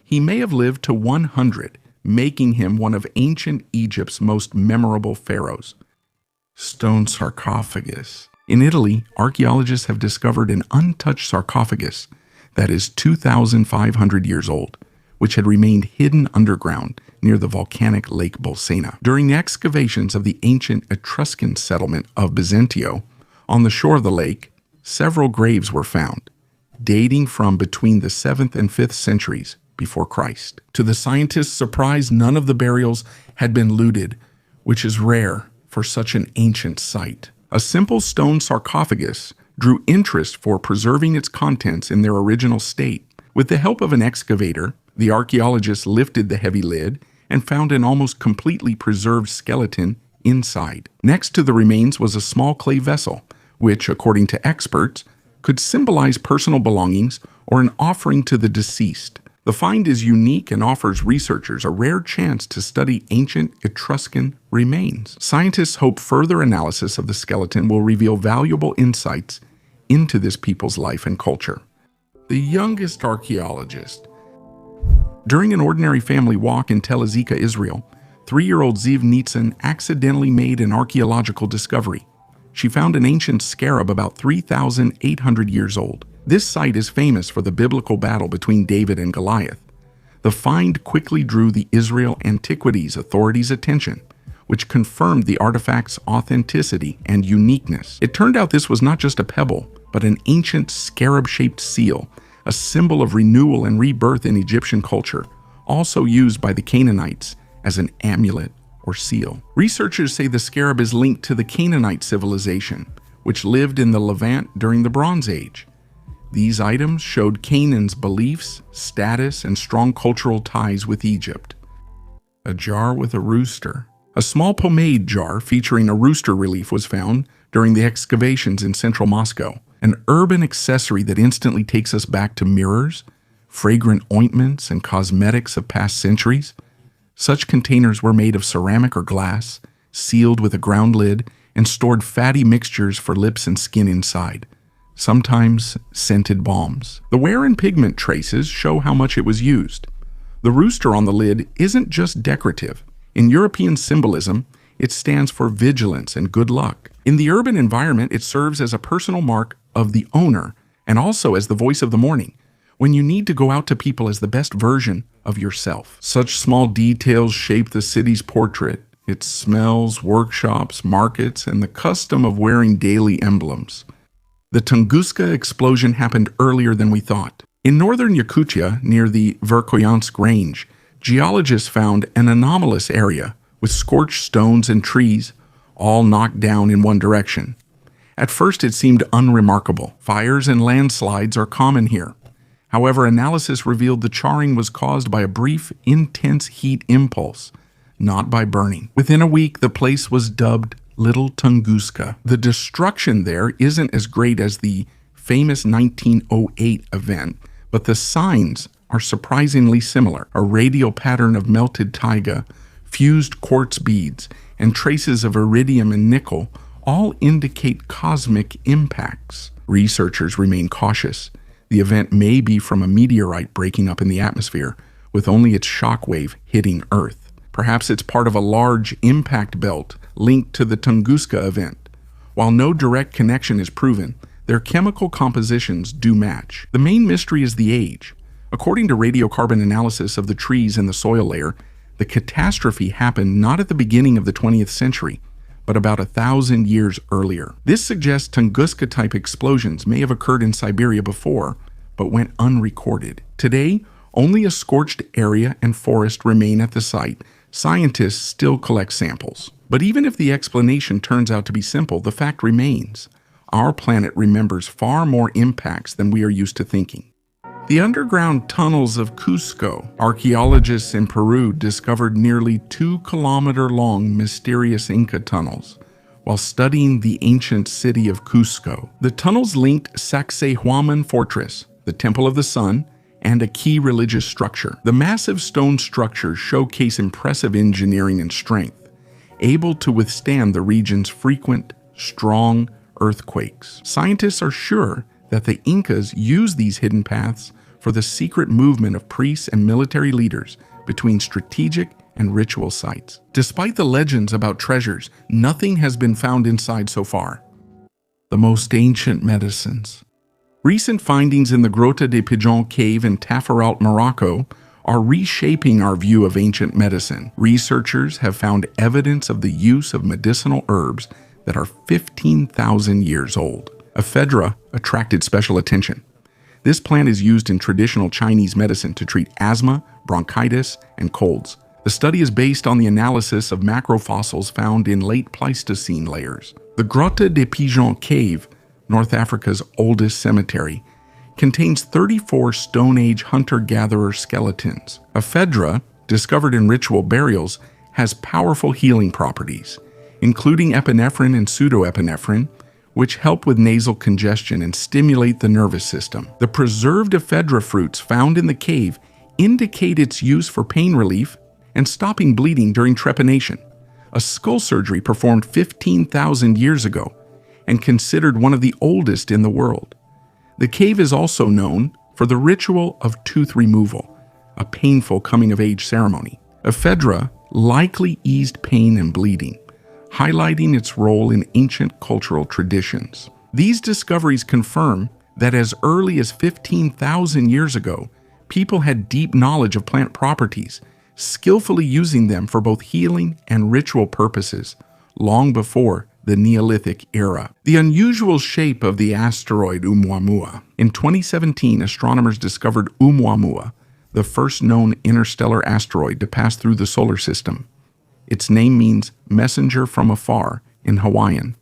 He may have lived to 100, making him one of ancient Egypt's most memorable pharaohs. Stone sarcophagus. In Italy, archaeologists have discovered an untouched sarcophagus that is 2,500 years old, which had remained hidden underground near the volcanic Lake Bolsena. During the excavations of the ancient Etruscan settlement of Byzantium, on the shore of the lake, several graves were found, dating from between the 7th and 5th centuries before Christ. To the scientists' surprise, none of the burials had been looted, which is rare for such an ancient site. A simple stone sarcophagus drew interest for preserving its contents in their original state. With the help of an excavator, the archaeologists lifted the heavy lid and found an almost completely preserved skeleton inside. Next to the remains was a small clay vessel, which, according to experts, could symbolize personal belongings or an offering to the deceased. The find is unique and offers researchers a rare chance to study ancient Etruscan remains. Scientists hope further analysis of the skeleton will reveal valuable insights into this people's life and culture. The youngest archaeologist. During an ordinary family walk in Tel Azika, Israel, 3-year-old Ziv Nitzan accidentally made an archaeological discovery. She found an ancient scarab about 3,800 years old. This site is famous for the biblical battle between David and Goliath. The find quickly drew the Israel Antiquities Authority's attention, which confirmed the artifact's authenticity and uniqueness. It turned out this was not just a pebble, but an ancient scarab-shaped seal, a symbol of renewal and rebirth in Egyptian culture, also used by the Canaanites as an amulet or seal. Researchers say the scarab is linked to the Canaanite civilization, which lived in the Levant during the Bronze Age. These items showed Canaan's beliefs, status, and strong cultural ties with Egypt. A jar with a rooster. A small pomade jar featuring a rooster relief was found during the excavations in central Moscow, an urban accessory that instantly takes us back to mirrors, fragrant ointments, and cosmetics of past centuries. Such containers were made of ceramic or glass, sealed with a ground lid, and stored fatty mixtures for lips and skin inside, sometimes scented balms. The wear and pigment traces show how much it was used. The rooster on the lid isn't just decorative. In European symbolism, it stands for vigilance and good luck. In the urban environment, it serves as a personal mark of the owner and also as the voice of the morning, when you need to go out to people as the best version of yourself. Such small details shape the city's portrait: its smells, workshops, markets, and the custom of wearing daily emblems. The Tunguska explosion happened earlier than we thought. In northern Yakutia, near the Verkhoyansk Range, geologists found an anomalous area with scorched stones and trees, all knocked down in one direction. At first it seemed unremarkable. Fires and landslides are common here. However, analysis revealed the charring was caused by a brief, intense heat impulse, not by burning. Within a week, the place was dubbed Little Tunguska. The destruction there isn't as great as the famous 1908 event, but the signs are surprisingly similar. A radial pattern of melted taiga, fused quartz beads, and traces of iridium and nickel all indicate cosmic impacts. Researchers remain cautious. The event may be from a meteorite breaking up in the atmosphere, with only its shockwave hitting Earth. Perhaps it's part of a large impact belt linked to the Tunguska event. While no direct connection is proven, their chemical compositions do match. The main mystery is the age. According to radiocarbon analysis of the trees in the soil layer, the catastrophe happened not at the beginning of the 20th century, but about 1,000 years earlier. This suggests Tunguska-type explosions may have occurred in Siberia before, but went unrecorded. Today, only a scorched area and forest remain at the site. Scientists still collect samples. But even if the explanation turns out to be simple, the fact remains: our planet remembers far more impacts than we are used to thinking. The underground tunnels of Cusco. Archaeologists in Peru discovered nearly 2-kilometer-long mysterious Inca tunnels. while studying the ancient city of Cusco. The tunnels linked Sacsayhuaman Fortress, the Temple of the Sun, and a key religious structure. The massive stone structures showcase impressive engineering and strength, able to withstand the region's frequent, strong earthquakes. Scientists are sure that the Incas used these hidden paths for the secret movement of priests and military leaders between strategic and ritual sites. Despite the legends about treasures, nothing has been found inside so far. The most ancient medicines. Recent findings in the Grotta de Pigeon cave in Tafaralt, Morocco, are reshaping our view of ancient medicine. Researchers have found evidence of the use of medicinal herbs that are 15,000 years old. Ephedra attracted special attention. This plant is used in traditional Chinese medicine to treat asthma, bronchitis, and colds. The study is based on the analysis of macrofossils found in late Pleistocene layers. The Grotta de Pigeon cave, North Africa's oldest cemetery, contains 34 Stone Age hunter-gatherer skeletons. Ephedra, discovered in ritual burials, has powerful healing properties, including epinephrine and pseudoepinephrine, which help with nasal congestion and stimulate the nervous system. The preserved ephedra fruits found in the cave indicate its use for pain relief and stopping bleeding during trepanation, a skull surgery performed 15,000 years ago and considered one of the oldest in the world. The cave is also known for the ritual of tooth removal, a painful coming-of-age ceremony. Ephedra likely eased pain and bleeding, highlighting its role in ancient cultural traditions. These discoveries confirm that as early as 15,000 years ago, people had deep knowledge of plant properties, skillfully using them for both healing and ritual purposes, long before the Neolithic era. The unusual shape of the asteroid Oumuamua. In 2017, astronomers discovered Oumuamua, the first known interstellar asteroid to pass through the solar system. Its name means messenger from afar in Hawaiian.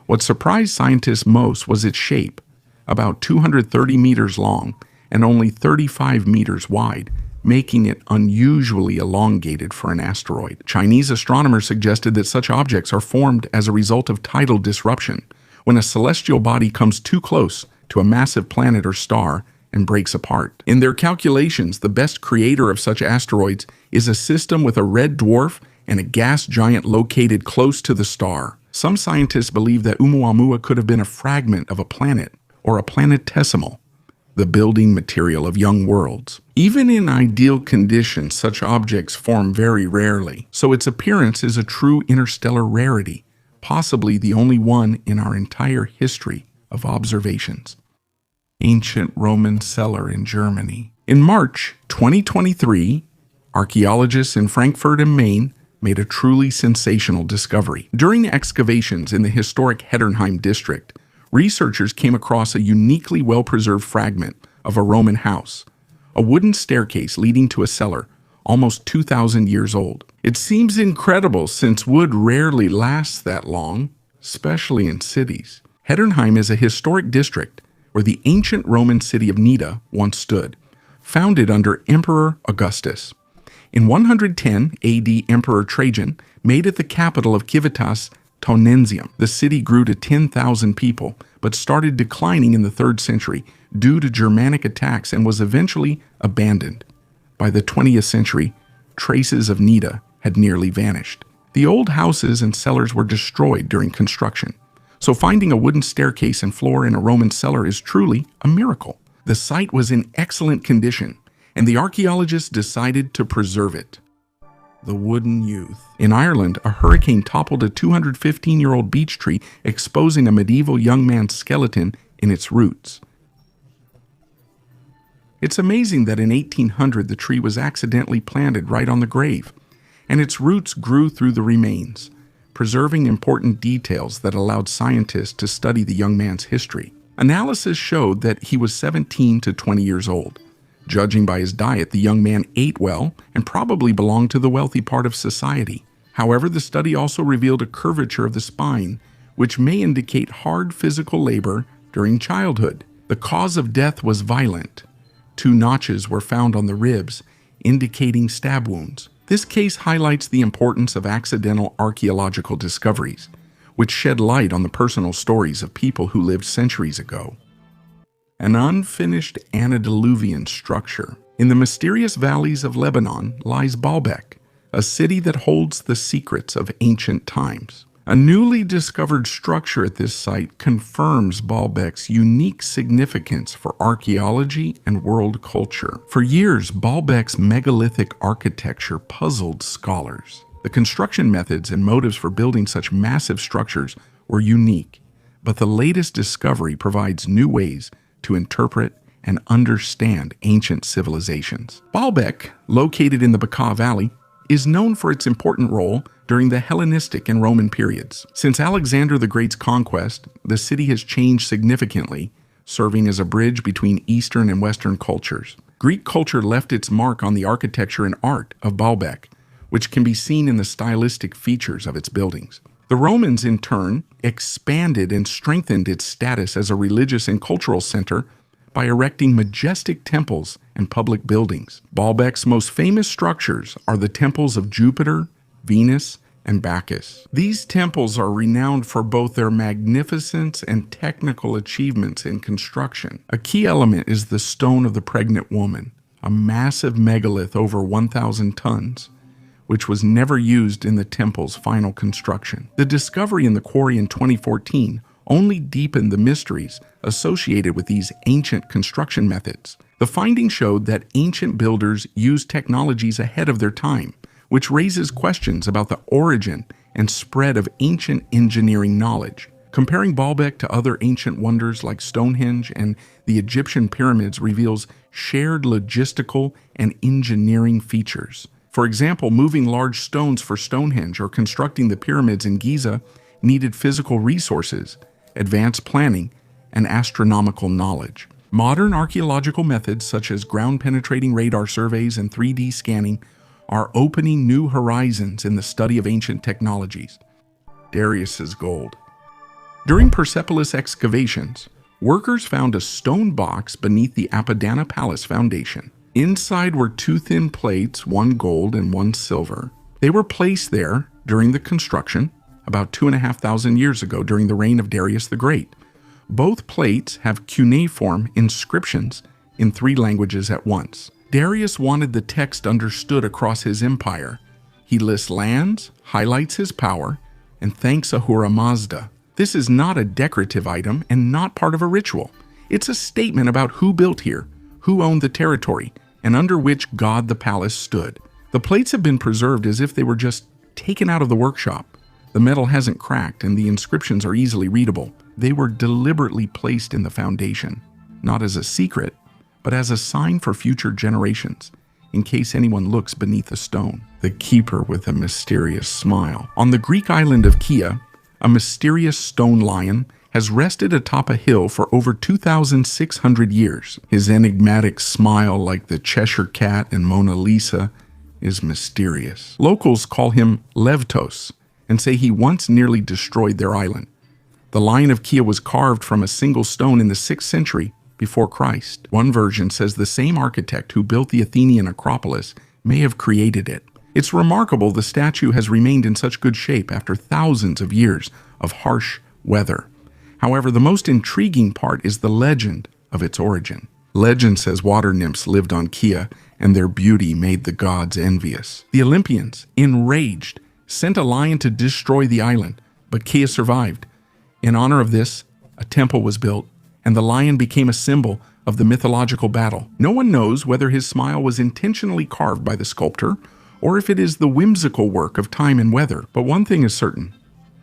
What surprised scientists most was its shape, about 230 meters long and only 35 meters wide, making it unusually elongated for an asteroid. Chinese astronomers suggested that such objects are formed as a result of tidal disruption, when a celestial body comes too close to a massive planet or star and breaks apart. In their calculations, the best creator of such asteroids is a system with a red dwarf and a gas giant located close to the star. Some scientists believe that Oumuamua could have been a fragment of a planet or a planetesimal, the building material of young worlds. Even in ideal conditions, such objects form very rarely, so its appearance is a true interstellar rarity, possibly the only one in our entire history of observations. Ancient Roman cellar in Germany. In March 2023, archaeologists in Frankfurt am Main made a truly sensational discovery. During excavations in the historic Heddernheim district, researchers came across a uniquely well-preserved fragment of a Roman house, a wooden staircase leading to a cellar almost 2,000 years old. It seems incredible since wood rarely lasts that long, especially in cities. Heddernheim is a historic district where the ancient Roman city of Nida once stood, founded under Emperor Augustus. In 110 AD, Emperor Trajan made it the capital of Civitas Taunensium. The city grew to 10,000 people, but started declining in the 3rd century due to Germanic attacks and was eventually abandoned. By the 20th century, traces of Nida had nearly vanished. The old houses and cellars were destroyed during construction, so finding a wooden staircase and floor in a Roman cellar is truly a miracle. The site was in excellent condition, and the archaeologists decided to preserve it. The wooden youth. In Ireland, a hurricane toppled a 215-year-old beech tree, exposing a medieval young man's skeleton in its roots. It's amazing that in 1800 the tree was accidentally planted right on the grave, and its roots grew through the remains, preserving important details that allowed scientists to study the young man's history. Analysis showed that he was 17 to 20 years old. Judging by his diet, the young man ate well and probably belonged to the wealthy part of society. However, the study also revealed a curvature of the spine, which may indicate hard physical labor during childhood. The cause of death was violent. 2 notches were found on the ribs, indicating stab wounds. This case highlights the importance of accidental archaeological discoveries. which shed light on the personal stories of people who lived centuries ago. An unfinished antediluvian structure. In the mysterious valleys of Lebanon lies Baalbek, a city that holds the secrets of ancient times. A newly discovered structure at this site confirms Baalbek's unique significance for archaeology and world culture. For years, Baalbek's megalithic architecture puzzled scholars. The construction methods and motives for building such massive structures were unique, but the latest discovery provides new ways to interpret and understand ancient civilizations. Baalbek, located in the Bekaa Valley, is known for its important role during the Hellenistic and Roman periods. Since Alexander the Great's conquest, the city has changed significantly, serving as a bridge between Eastern and Western cultures. Greek culture left its mark on the architecture and art of Baalbek, which can be seen in the stylistic features of its buildings. The Romans, in turn, expanded and strengthened its status as a religious and cultural center by erecting majestic temples and public buildings. Baalbek's most famous structures are the temples of Jupiter, Venus, and Bacchus. These temples are renowned for both their magnificence and technical achievements in construction. A key element is the Stone of the Pregnant Woman, a massive megalith over 1,000 tons, which was never used in the temple's final construction. The discovery in the quarry in 2014 only deepened the mysteries associated with these ancient construction methods. The findings showed that ancient builders used technologies ahead of their time, which raises questions about the origin and spread of ancient engineering knowledge. Comparing Baalbek to other ancient wonders like Stonehenge and the Egyptian pyramids reveals shared logistical and engineering features. For example, moving large stones for Stonehenge or constructing the pyramids in Giza needed physical resources, advanced planning, and astronomical knowledge. Modern archaeological methods such as ground-penetrating radar surveys and 3D scanning are opening new horizons in the study of ancient technologies. Darius's gold. During Persepolis excavations, workers found a stone box beneath the Apadana Palace foundation. Inside were two thin plates, one gold and one silver. They were placed there during the construction, about 2,500 years ago during the reign of Darius the Great. Both plates have cuneiform inscriptions in 3 languages at once. Darius wanted the text understood across his empire. He lists lands, highlights his power, and thanks Ahura Mazda. This is not a decorative item and not part of a ritual. It's a statement about who built here, who owned the territory, and under which god the palace stood. The plates have been preserved as if they were just taken out of the workshop. The metal hasn't cracked and the inscriptions are easily readable. They were deliberately placed in the foundation, not as a secret, but as a sign for future generations, in case anyone looks beneath the stone. The keeper with a mysterious smile. On the Greek island of Kea, a mysterious stone lion has rested atop a hill for over 2,600 years. His enigmatic smile, like the Cheshire Cat and Mona Lisa, is mysterious. Locals call him Levtos and say he once nearly destroyed their island. The Lion of Kea was carved from a single stone in the 6th century before Christ. One version says the same architect who built the Athenian Acropolis may have created it. It's remarkable the statue has remained in such good shape after thousands of years of harsh weather. However, the most intriguing part is the legend of its origin. Legend says water nymphs lived on Kea and their beauty made the gods envious. The Olympians, enraged, sent a lion to destroy the island, but Kea survived. In honor of this, a temple was built, and the lion became a symbol of the mythological battle. No one knows whether his smile was intentionally carved by the sculptor or if it is the whimsical work of time and weather. But one thing is certain: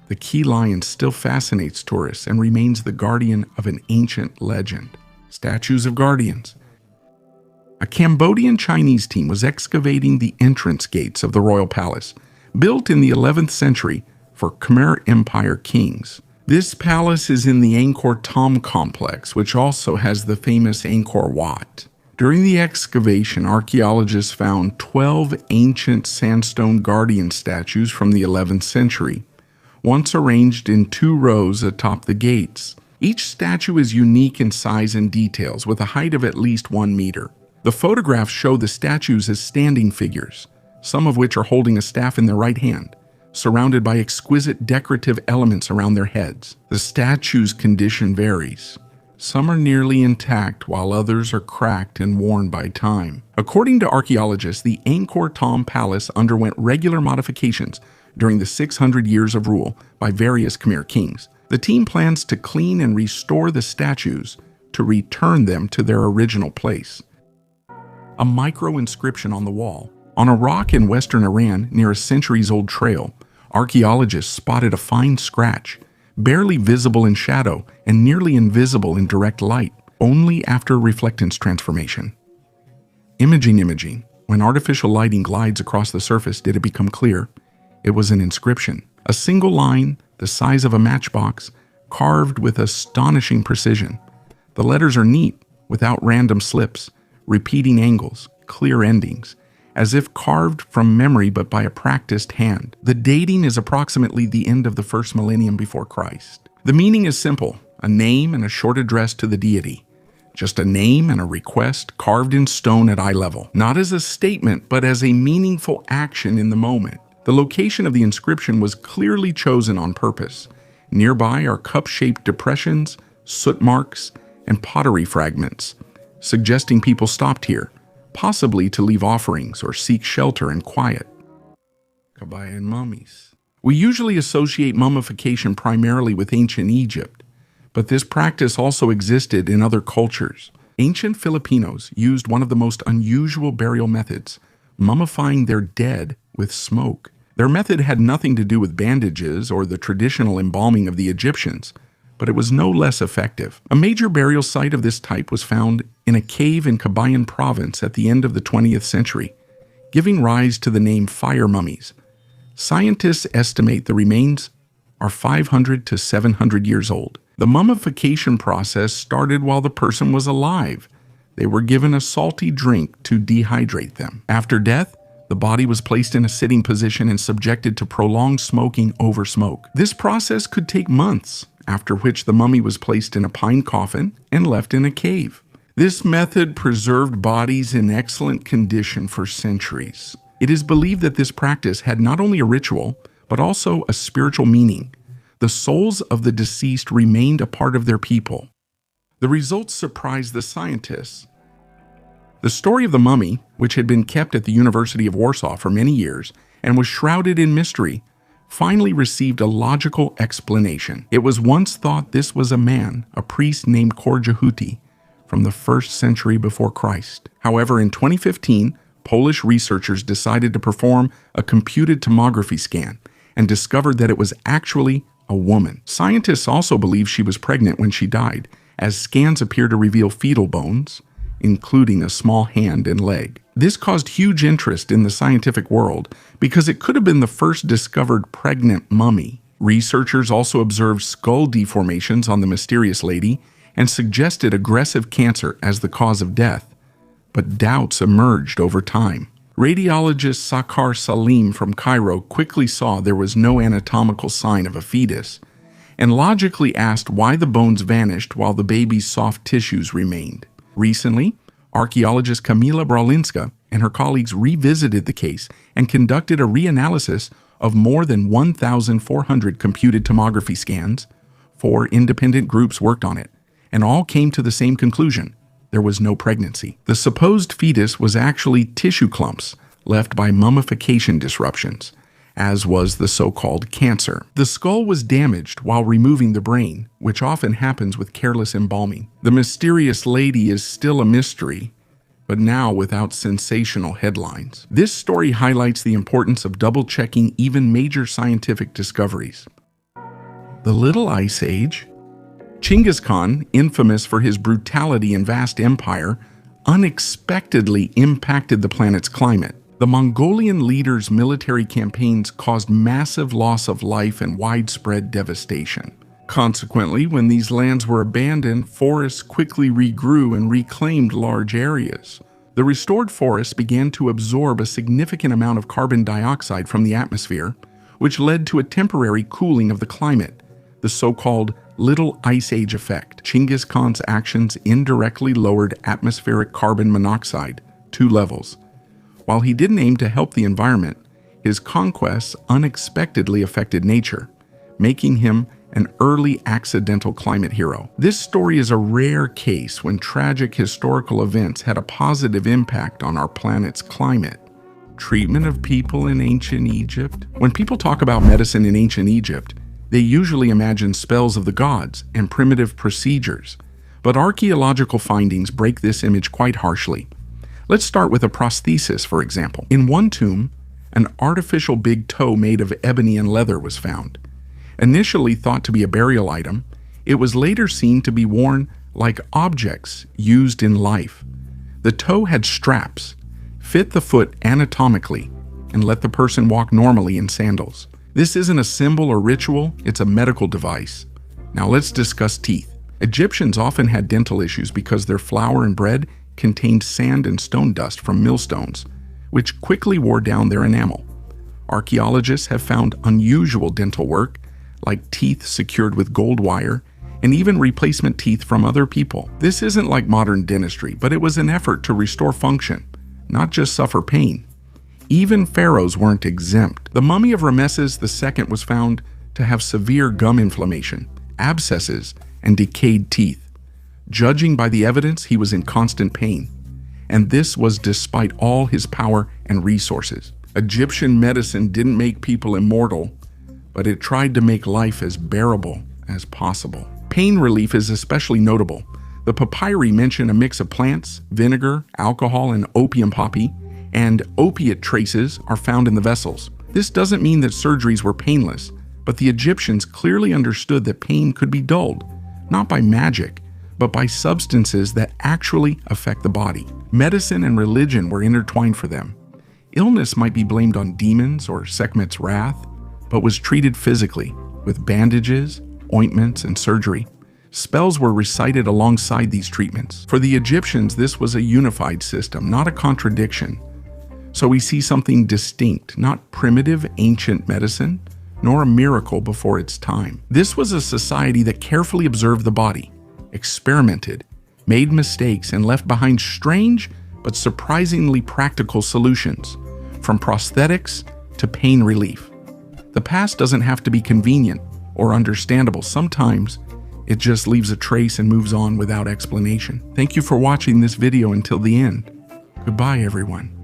the Kea lion still fascinates tourists and remains the guardian of an ancient legend. Statues of guardians. A Cambodian Chinese team was excavating the entrance gates of the royal palace, built in the 11th century for Khmer Empire kings. This palace is in the Angkor Thom complex, which also has the famous Angkor Wat. During the excavation, archaeologists found 12 ancient sandstone guardian statues from the 11th century, once arranged in 2 rows atop the gates. Each statue is unique in size and details, with a height of at least 1 meter. The photographs show the statues as standing figures, some of which are holding a staff in their right hand, surrounded by exquisite decorative elements around their heads. The statue's condition varies. Some are nearly intact, while others are cracked and worn by time. According to archaeologists, the Angkor Thom Palace underwent regular modifications during the 600 years of rule by various Khmer kings. The team plans to clean and restore the statues to return them to their original place. A micro-inscription on the wall. On a rock in western Iran near a centuries-old trail, archaeologists spotted a fine scratch, barely visible in shadow and nearly invisible in direct light, only after reflectance transformation. Imaging. When artificial lighting glides across the surface, did it become clear? It was an inscription. A single line, the size of a matchbox, carved with astonishing precision. The letters are neat, without random slips, repeating angles, clear endings, as if carved from memory but by a practiced hand. The dating is approximately the end of the first millennium before Christ. The meaning is simple, a name and a short address to the deity. Just a name and a request carved in stone at eye level, not as a statement but as a meaningful action in the moment. The location of the inscription was clearly chosen on purpose. Nearby are cup-shaped depressions, soot marks, and pottery fragments, suggesting people stopped here, possibly to leave offerings or seek shelter and quiet. Kabaya and mummies. We usually associate mummification primarily with ancient Egypt, but this practice also existed in other cultures. Ancient Filipinos used one of the most unusual burial methods, mummifying their dead with smoke. Their method had nothing to do with bandages or the traditional embalming of the Egyptians, but it was no less effective. A major burial site of this type was found in a cave in Kabayan province at the end of the 20th century, giving rise to the name fire mummies. Scientists estimate the remains are 500 to 700 years old. The mummification process started while the person was alive. They were given a salty drink to dehydrate them. After death, the body was placed in a sitting position and subjected to prolonged smoking over smoke. This process could take months, after which the mummy was placed in a pine coffin and left in a cave. This method preserved bodies in excellent condition for centuries. It is believed that this practice had not only a ritual, but also a spiritual meaning. The souls of the deceased remained a part of their people. The results surprised the scientists. The story of the mummy, which had been kept at the University of Warsaw for many years and was shrouded in mystery, finally received a logical explanation. It was once thought this was a man, a priest named Korjahuti, from the 1st century before Christ. However, in 2015, Polish researchers decided to perform a computed tomography scan and discovered that it was actually a woman. Scientists also believe she was pregnant when she died, as scans appear to reveal fetal bones, including a small hand and leg. This caused huge interest in the scientific world because it could have been the first discovered pregnant mummy. Researchers also observed skull deformations on the mysterious lady and suggested aggressive cancer as the cause of death, but doubts emerged over time. Radiologist Sakar Salim from Cairo quickly saw there was no anatomical sign of a fetus and logically asked why the bones vanished while the baby's soft tissues remained. Recently, archaeologist Kamila Bralinska and her colleagues revisited the case and conducted a reanalysis of more than 1,400 computed tomography scans. 4 independent groups worked on it, and all came to the same conclusion: there was no pregnancy. The supposed fetus was actually tissue clumps left by mummification disruptions, as was the so-called cancer. The skull was damaged while removing the brain, which often happens with careless embalming. The mysterious lady is still a mystery, but now without sensational headlines. This story highlights the importance of double-checking even major scientific discoveries. The Little Ice Age. Chinggis Khan, infamous for his brutality and vast empire, unexpectedly impacted the planet's climate. The Mongolian leader's military campaigns caused massive loss of life and widespread devastation. Consequently, when these lands were abandoned, forests quickly regrew and reclaimed large areas. The restored forests began to absorb a significant amount of carbon dioxide from the atmosphere, which led to a temporary cooling of the climate, the so-called Little Ice Age effect. Chinggis Khan's actions indirectly lowered atmospheric carbon monoxide 2 levels. While he didn't aim to help the environment, His conquests unexpectedly affected nature, making him an early accidental climate hero. This story is a rare case when tragic historical events had a positive impact on our planet's climate. Treatment of people in ancient Egypt. When people talk about medicine in ancient Egypt, they usually imagine spells of the gods and primitive procedures. But archaeological findings break this image quite harshly. Let's start with a prosthesis, for example. In one tomb, an artificial big toe made of ebony and leather was found. Initially thought to be a burial item, it was later seen to be worn like objects used in life. The toe had straps, fit the foot anatomically, and let the person walk normally in sandals. This isn't a symbol or ritual, it's a medical device. Now let's discuss teeth. Egyptians often had dental issues because their flour and bread contained sand and stone dust from millstones, which quickly wore down their enamel. Archaeologists have found unusual dental work, like teeth secured with gold wire, and even replacement teeth from other people. This isn't like modern dentistry, but it was an effort to restore function, not just suffer pain. Even pharaohs weren't exempt. The mummy of Ramesses II was found to have severe gum inflammation, abscesses, and decayed teeth. Judging by the evidence, he was in constant pain. And this was despite all his power and resources. Egyptian medicine didn't make people immortal, but it tried to make life as bearable as possible. Pain relief is especially notable. The papyri mention a mix of plants, vinegar, alcohol, and opium poppy, and opiate traces are found in the vessels. This doesn't mean that surgeries were painless, but the Egyptians clearly understood that pain could be dulled, not by magic, but by substances that actually affect the body. Medicine and religion were intertwined for them. Illness might be blamed on demons or Sekhmet's wrath, but was treated physically, with bandages, ointments, and surgery. Spells were recited alongside these treatments. For the Egyptians, this was a unified system, not a contradiction. So we see something distinct, not primitive ancient medicine, nor a miracle before its time. This was a society that carefully observed the body, experimented, made mistakes, and left behind strange but surprisingly practical solutions, from prosthetics to pain relief. The past doesn't have to be convenient or understandable. Sometimes it just leaves a trace and moves on without explanation. Thank you for watching this video until the end. Goodbye, everyone.